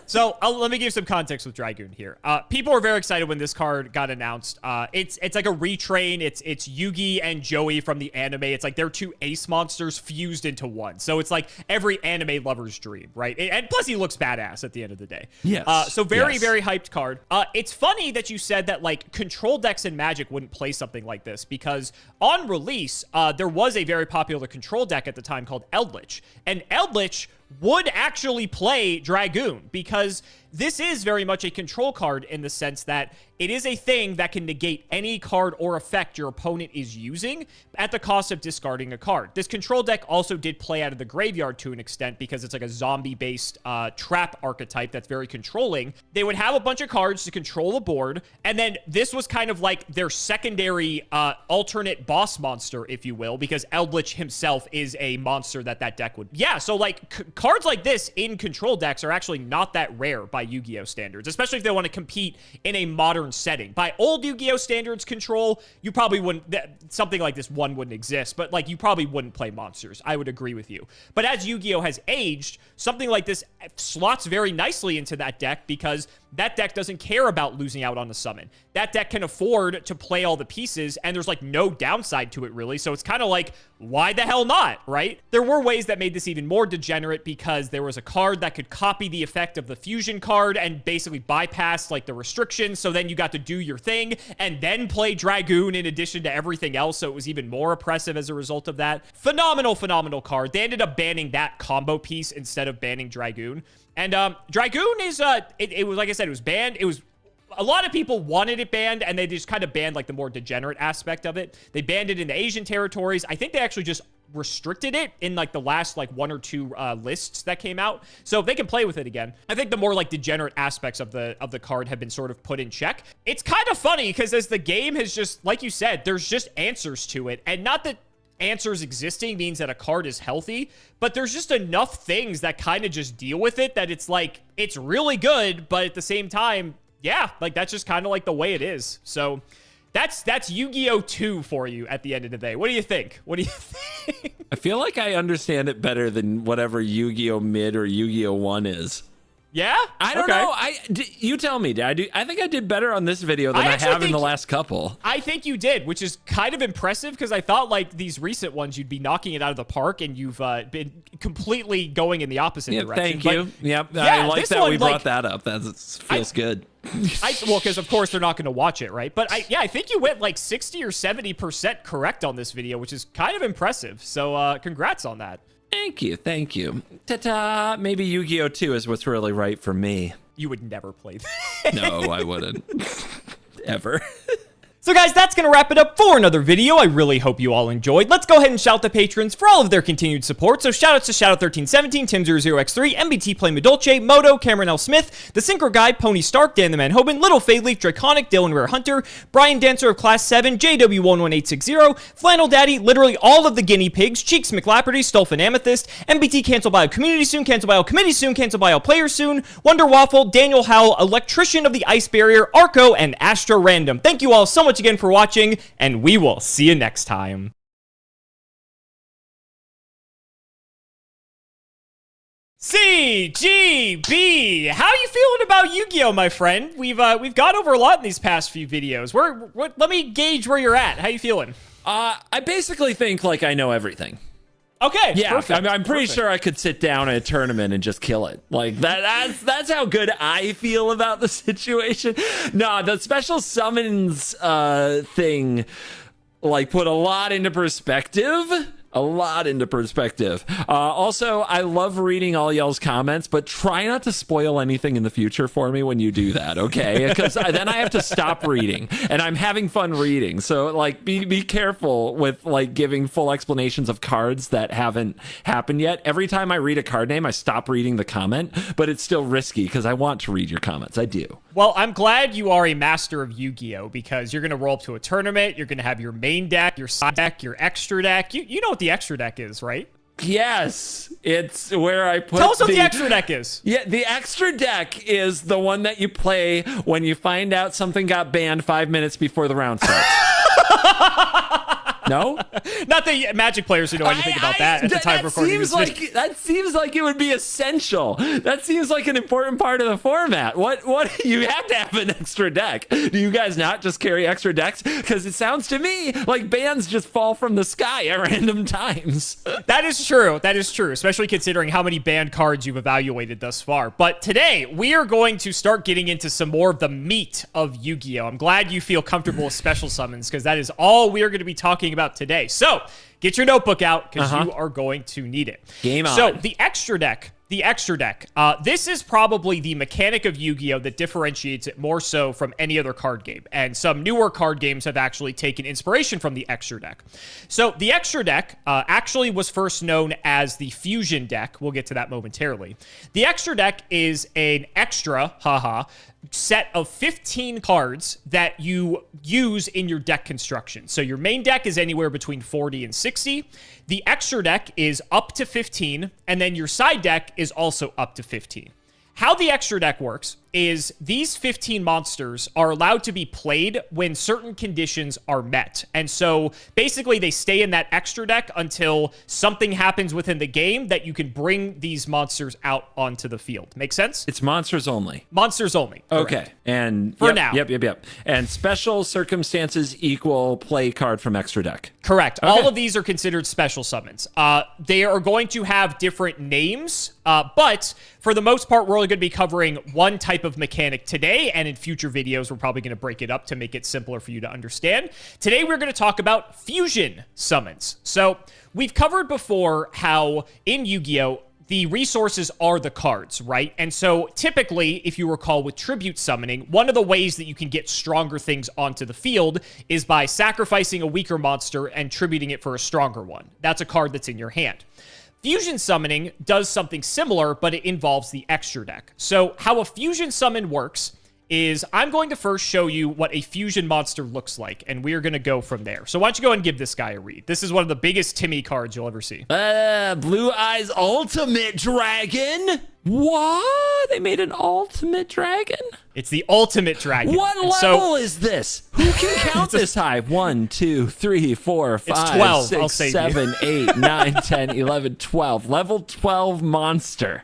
Speaker 4: So let me give some context with Dragoon here. People were very excited when this card got announced. It's like a retrain. It's Yugi and Joey from the anime. It's like they're two ace monsters fused into one. So it's like every anime lover's dream, right? And plus he looks badass at the end of the day.
Speaker 2: Yes.
Speaker 4: So very hyped card. It's funny that you said that like control decks in Magic wouldn't play something like this because on release, there was a very popular control deck at the time called Eldritch. And Eldritch would actually play Dragoon, because this is very much a control card in the sense that it is a thing that can negate any card or effect your opponent is using at the cost of discarding a card. This control deck also did play out of the graveyard to an extent because it's like a zombie-based trap archetype that's very controlling. They would have a bunch of cards to control the board, and then this was kind of like their secondary alternate boss monster, if you will, because Eldritch himself is a monster that deck would... Yeah, so like cards like this in control decks are actually not that rare by Yu-Gi-Oh standards, especially if they want to compete in a modern setting. By old Yu-Gi-Oh standards control, you probably wouldn't, something like this one wouldn't exist, but like you probably wouldn't play monsters. I would agree with you. But as Yu-Gi-Oh has aged, something like this slots very nicely into that deck because that deck doesn't care about losing out on the summon. That deck can afford to play all the pieces, and there's like no downside to it really. So it's kind of like, why the hell not, right? There were ways that made this even more degenerate because there was a card that could copy the effect of the fusion card and basically bypass like the restrictions. So then you got to do your thing and then play Dragoon in addition to everything else. So it was even more oppressive as a result of that. Phenomenal, phenomenal card. They ended up banning that combo piece instead of banning Dragoon. And Dragoon is, it was, like I said, it was banned. It was, a lot of people wanted it banned, and they just kind of banned, like, the more degenerate aspect of it. They banned it in the Asian territories. I think they actually just restricted it in, like, the last, like, 1 or 2 lists that came out. So they can play with it again. I think the more, like, degenerate aspects of the card have been sort of put in check. It's kind of funny, because as the game has just, like you said, there's just answers to it. And not that answers existing means that a card is healthy, but there's just enough things that kind of just deal with it that it's like, it's really good, but at the same time, yeah, like that's just kind of like the way it is. So that's Yu-Gi-Oh 2 for you at the end of the day. What do you think? What do you think?
Speaker 2: I feel like I understand it better than whatever Yu-Gi-Oh Mid or Yu-Gi-Oh 1 is.
Speaker 4: Yeah?
Speaker 2: I don't know. You tell me. I think I did better on this video than I have in the last couple.
Speaker 4: I think you did, which is kind of impressive because I thought like these recent ones, you'd be knocking it out of the park, and you've been completely going in the opposite direction.
Speaker 2: Thank you. Yep. Yeah, I like that we brought that up. That feels good.
Speaker 4: Well, because of course they're not going to watch it, right? But I think you went like 60 or 70% correct on this video, which is kind of impressive. So congrats on that.
Speaker 2: Thank you, thank you. Ta-ta! Maybe Yu-Gi-Oh 2 is what's really right for me.
Speaker 4: You would never play that.
Speaker 2: No, I wouldn't. Ever.
Speaker 4: So guys, that's going to wrap it up for another video. I really hope you all enjoyed. Let's go ahead and shout out the patrons for all of their continued support. So shoutouts to Shoutout1317, Tim00x3, MBT Play Medolce, Moto, Cameron L. Smith, The Synchro Guy, Pony Stark, Dan the Man Hoban, Little Fadeleaf, Draconic, Dylan Rare Hunter, Brian Dancer of Class 7, JW11860, Flannel Daddy, literally all of the guinea pigs, Cheeks McLapperty, Stolfin Amethyst, MBT Cancel Bio Community soon, Cancel Bio Committee soon, Cancel Bio Player soon, Wonder Waffle, Daniel Howell, Electrician of the Ice Barrier, Arco, and Astro Random. Thank you all so much again for watching, and we will see you next time. CGB, how are you feeling about Yu-Gi-Oh, my friend? We've gone over a lot in these past few videos. Let me gauge where you're at. How you feeling?
Speaker 2: I basically think like I know everything.
Speaker 4: Okay,
Speaker 2: yeah,
Speaker 4: perfect.
Speaker 2: I'm pretty sure I could sit down at a tournament and just kill it. Like that's how good I feel about the situation. No, the special summons thing like put a lot into perspective. Also, I love reading all y'all's comments, but try not to spoil anything in the future for me when you do that, okay? Because then I have to stop reading, and I'm having fun reading. So, like, be careful with, like, giving full explanations of cards that haven't happened yet. Every time I read a card name, I stop reading the comment, but it's still risky because I want to read your comments. I do.
Speaker 4: Well, I'm glad you are a master of Yu-Gi-Oh, because you're going to roll up to a tournament, you're going to have your main deck, your side deck, your extra deck. You know what the extra deck is, right?
Speaker 2: Yes, it's where I put.
Speaker 4: Tell us what the extra deck is. Yeah,
Speaker 2: the extra deck is the one that you play when you find out something got banned 5 minutes before the round starts. No?
Speaker 4: Not the Magic players who know anything about that at the time of recording this video.
Speaker 2: That seems like it would be essential. That seems like an important part of the format. What you have to have an extra deck. Do you guys not just carry extra decks? Because it sounds to me like bans just fall from the sky at random times.
Speaker 4: That is true. That is true, especially considering how many banned cards you've evaluated thus far. But today, we are going to start getting into some more of the meat of Yu-Gi-Oh! I'm glad you feel comfortable with special summons, because that is all we are going to be talking about today. So get your notebook out, because you are going to need it.
Speaker 2: Game on.
Speaker 4: So the extra deck The extra deck. This is probably the mechanic of Yu-Gi-Oh! That differentiates it more so from any other card game. And some newer card games have actually taken inspiration from the extra deck. So the extra deck actually was first known as the fusion deck. We'll get to that momentarily. The extra deck is an extra, set of 15 cards that you use in your deck construction. So your main deck is anywhere between 40 and 60. The extra deck is up to 15, and then your side deck is also up to 15. How the extra deck works is these 15 monsters are allowed to be played when certain conditions are met. And so basically they stay in that extra deck until something happens within the game that you can bring these monsters out onto the field. Make sense?
Speaker 2: It's monsters only.
Speaker 4: Monsters only. Correct.
Speaker 2: Okay. And
Speaker 4: for now.
Speaker 2: Yep. And special circumstances equal play card from extra deck.
Speaker 4: Correct.
Speaker 2: Okay.
Speaker 4: All of these are considered special summons. They are going to have different names, but for the most part, we're only going to be covering one type of mechanic today, and in future videos, we're probably going to break it up to make it simpler for you to understand. Today, we're going to talk about fusion summons. So we've covered before how in Yu-Gi-Oh! The resources are the cards, right? And so typically, if you recall with tribute summoning, one of the ways that you can get stronger things onto the field is by sacrificing a weaker monster and tributing it for a stronger one. That's a card that's in your hand. Fusion summoning does something similar, but it involves the extra deck. So how a fusion summon works is I'm going to first show you what a fusion monster looks like, and we're going to go from there. So why don't you go and give this guy a read? This is one of the biggest Timmy cards you'll ever see.
Speaker 2: Blue Eyes Ultimate Dragon? What? They made an Ultimate Dragon?
Speaker 4: It's the Ultimate Dragon.
Speaker 2: What level is this? Who can count this high? 1, 2, 3, 4, 5,
Speaker 4: 12,
Speaker 2: 6, 7, 8, 9, 10, 11, 12. Level 12 monster.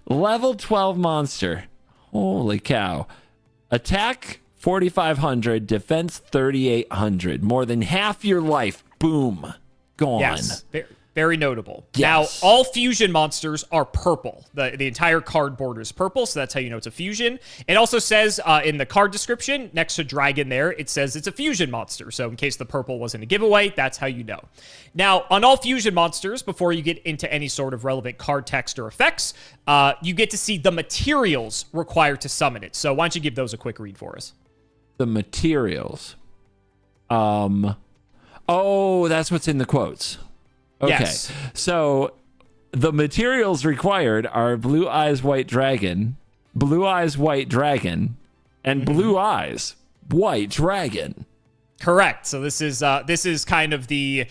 Speaker 2: Level 12 monster. Holy cow. Attack 4,500, defense 3,800. More than half your life. Boom. Gone.
Speaker 4: Yes. Very notable.
Speaker 2: Yes.
Speaker 4: Now, all fusion monsters are purple. The entire card border is purple, so that's how you know it's a fusion. It also says in the card description, next to dragon there, it says it's a fusion monster. So in case the purple wasn't a giveaway, that's how you know. Now, on all fusion monsters, before you get into any sort of relevant card text or effects, you get to see the materials required to summon it. So why don't you give those a quick read for us?
Speaker 2: The materials. Oh, that's what's in the quotes. Okay,
Speaker 4: Yes.
Speaker 2: So the materials required are Blue Eyes White Dragon, Blue Eyes White Dragon, and Blue Eyes White Dragon.
Speaker 4: Correct. So this is kind of the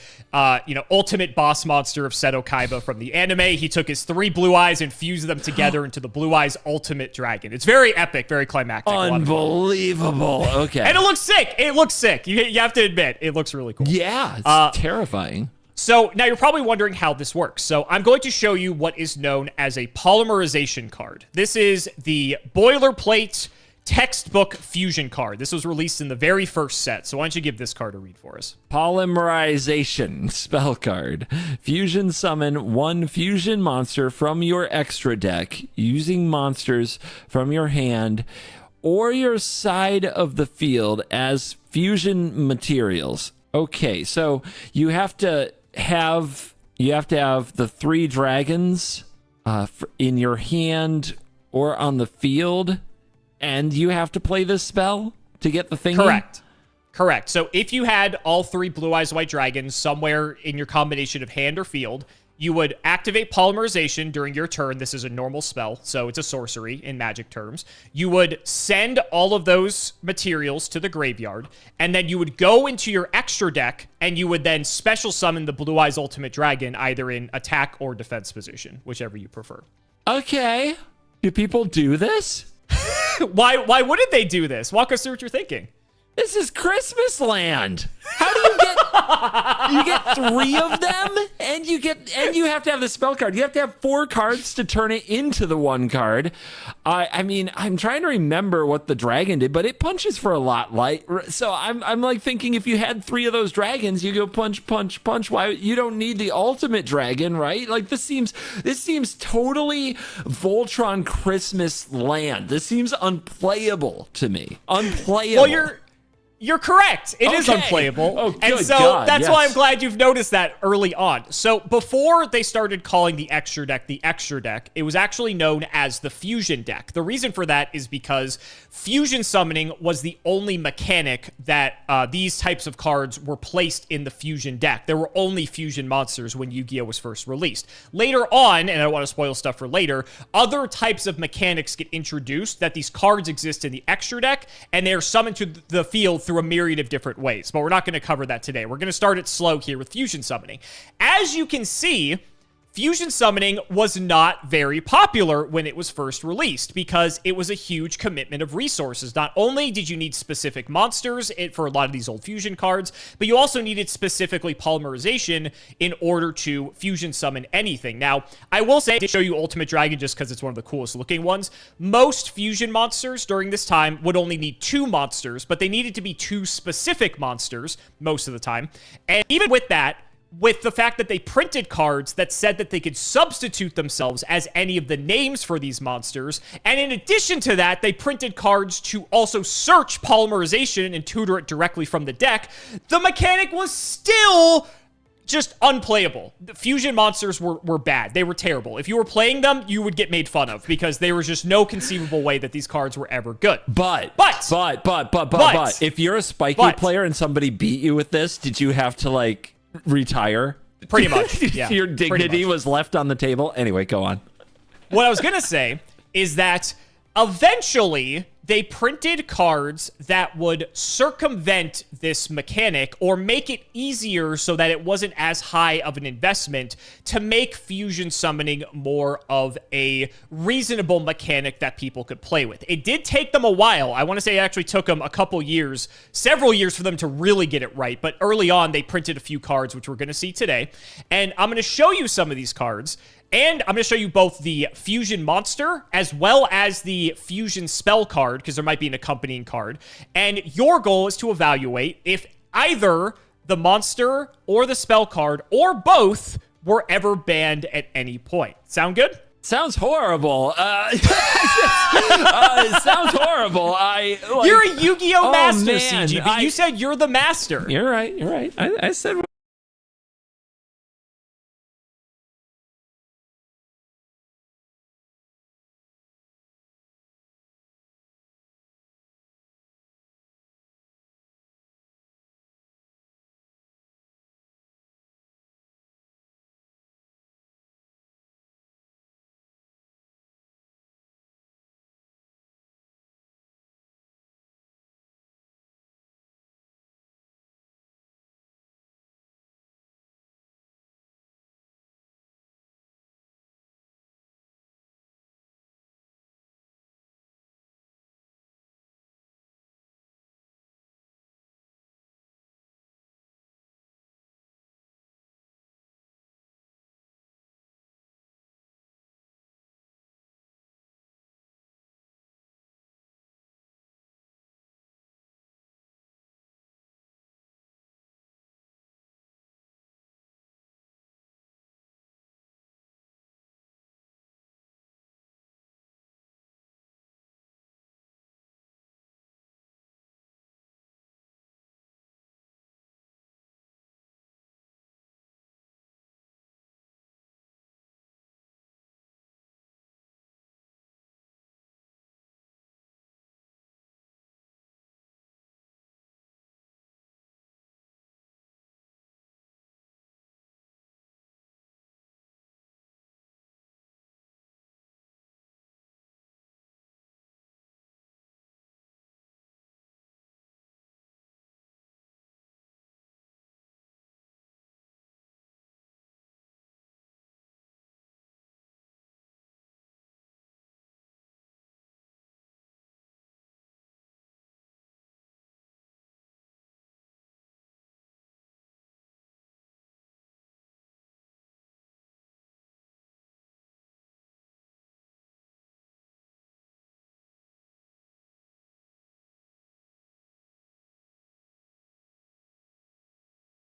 Speaker 4: ultimate boss monster of Seto Kaiba from the anime. He took his 3 blue eyes and fused them together into the Blue Eyes Ultimate Dragon. It's very epic, very climactic.
Speaker 2: Unbelievable. Okay.
Speaker 4: And it looks sick. It looks sick. You have to admit, it looks really cool.
Speaker 2: Yeah, it's terrifying.
Speaker 4: So now you're probably wondering how this works. So I'm going to show you what is known as a polymerization card. This is the boilerplate textbook fusion card. This was released in the very first set. So why don't you give this card a read for us?
Speaker 2: Polymerization spell card. Fusion summon 1 fusion monster from your extra deck using monsters from your hand or your side of the field as fusion materials. Okay, so you have to have the 3 dragons in your hand or on the field, and you have to play this spell to get the thing.
Speaker 4: Correct. So if you had all 3 Blue Eyes White Dragons somewhere in your combination of hand or field, you would activate polymerization during your turn. This is a normal spell, so it's a sorcery in magic terms. You would send all of those materials to the graveyard, and then you would go into your extra deck, and you would then special summon the Blue Eyes Ultimate Dragon either in attack or defense position, whichever you prefer.
Speaker 2: Okay. Do people do this?
Speaker 4: Why wouldn't they do this? Walk us through what you're thinking.
Speaker 2: This is Christmas land. How do you get 3 of them and you have to have the spell card. You have to have 4 cards to turn it into the 1 card. I mean, I'm trying to remember what the dragon did, but it punches for a lot light. So I'm like thinking if you had 3 of those dragons, you go punch, punch, punch. Why you don't need the ultimate dragon, right? Like this seems totally Voltron Christmas land. This seems unplayable to me. Unplayable.
Speaker 4: Well, You're correct. It is
Speaker 2: Okay.
Speaker 4: unplayable.
Speaker 2: Oh,
Speaker 4: and
Speaker 2: good
Speaker 4: so
Speaker 2: God,
Speaker 4: that's why
Speaker 2: yes.
Speaker 4: I'm glad you've noticed that early on. So before they started calling the extra deck, it was actually known as the fusion deck. The reason for that is because fusion summoning was the only mechanic that these types of cards were placed in the fusion deck. There were only fusion monsters when Yu-Gi-Oh was first released. Later on, and I don't want to spoil stuff for later, other types of mechanics get introduced that these cards exist in the extra deck, and they are summoned to the field through a myriad of different ways, but we're not going to cover that today. We're going to start it slow here with fusion summoning. As you can see, fusion summoning was not very popular when it was first released because it was a huge commitment of resources. Not only did you need specific monsters for a lot of these old fusion cards, but you also needed specifically polymerization in order to fusion summon anything. Now, I will say, to show you Ultimate Dragon just because it's one of the coolest looking ones, most fusion monsters during this time would only need 2 monsters, but they needed to be 2 specific monsters most of the time. And even with that, with the fact that they printed cards that said that they could substitute themselves as any of the names for these monsters, and in addition to that, they printed cards to also search polymerization and tutor it directly from the deck, the mechanic was still just unplayable. The fusion monsters were bad. They were terrible. If you were playing them, you would get made fun of because there was just no conceivable way that these cards were ever good.
Speaker 2: But if you're a spiky player and somebody beat you with this, did you have to, like, retire?
Speaker 4: Pretty much, yeah.
Speaker 2: Your dignity was left on the table? Anyway, go on.
Speaker 4: What I was going to say is that eventually they printed cards that would circumvent this mechanic or make it easier so that it wasn't as high of an investment to make fusion summoning more of a reasonable mechanic that people could play with. It did take them a while. I want to say it actually took them a couple years, several years for them to really get it right. But early on, they printed a few cards, which we're going to see today. And I'm going to show you some of these cards. And I'm going to show you both the fusion monster as well as the fusion spell card, because there might be an accompanying card. And your goal is to evaluate if either the monster or the spell card or both were ever banned at any point. Sound good?
Speaker 2: Sounds horrible. It sounds horrible.
Speaker 4: You're a Yu-Gi-Oh! Master,
Speaker 2: man,
Speaker 4: CG, but you said you're the master.
Speaker 2: You're right. I said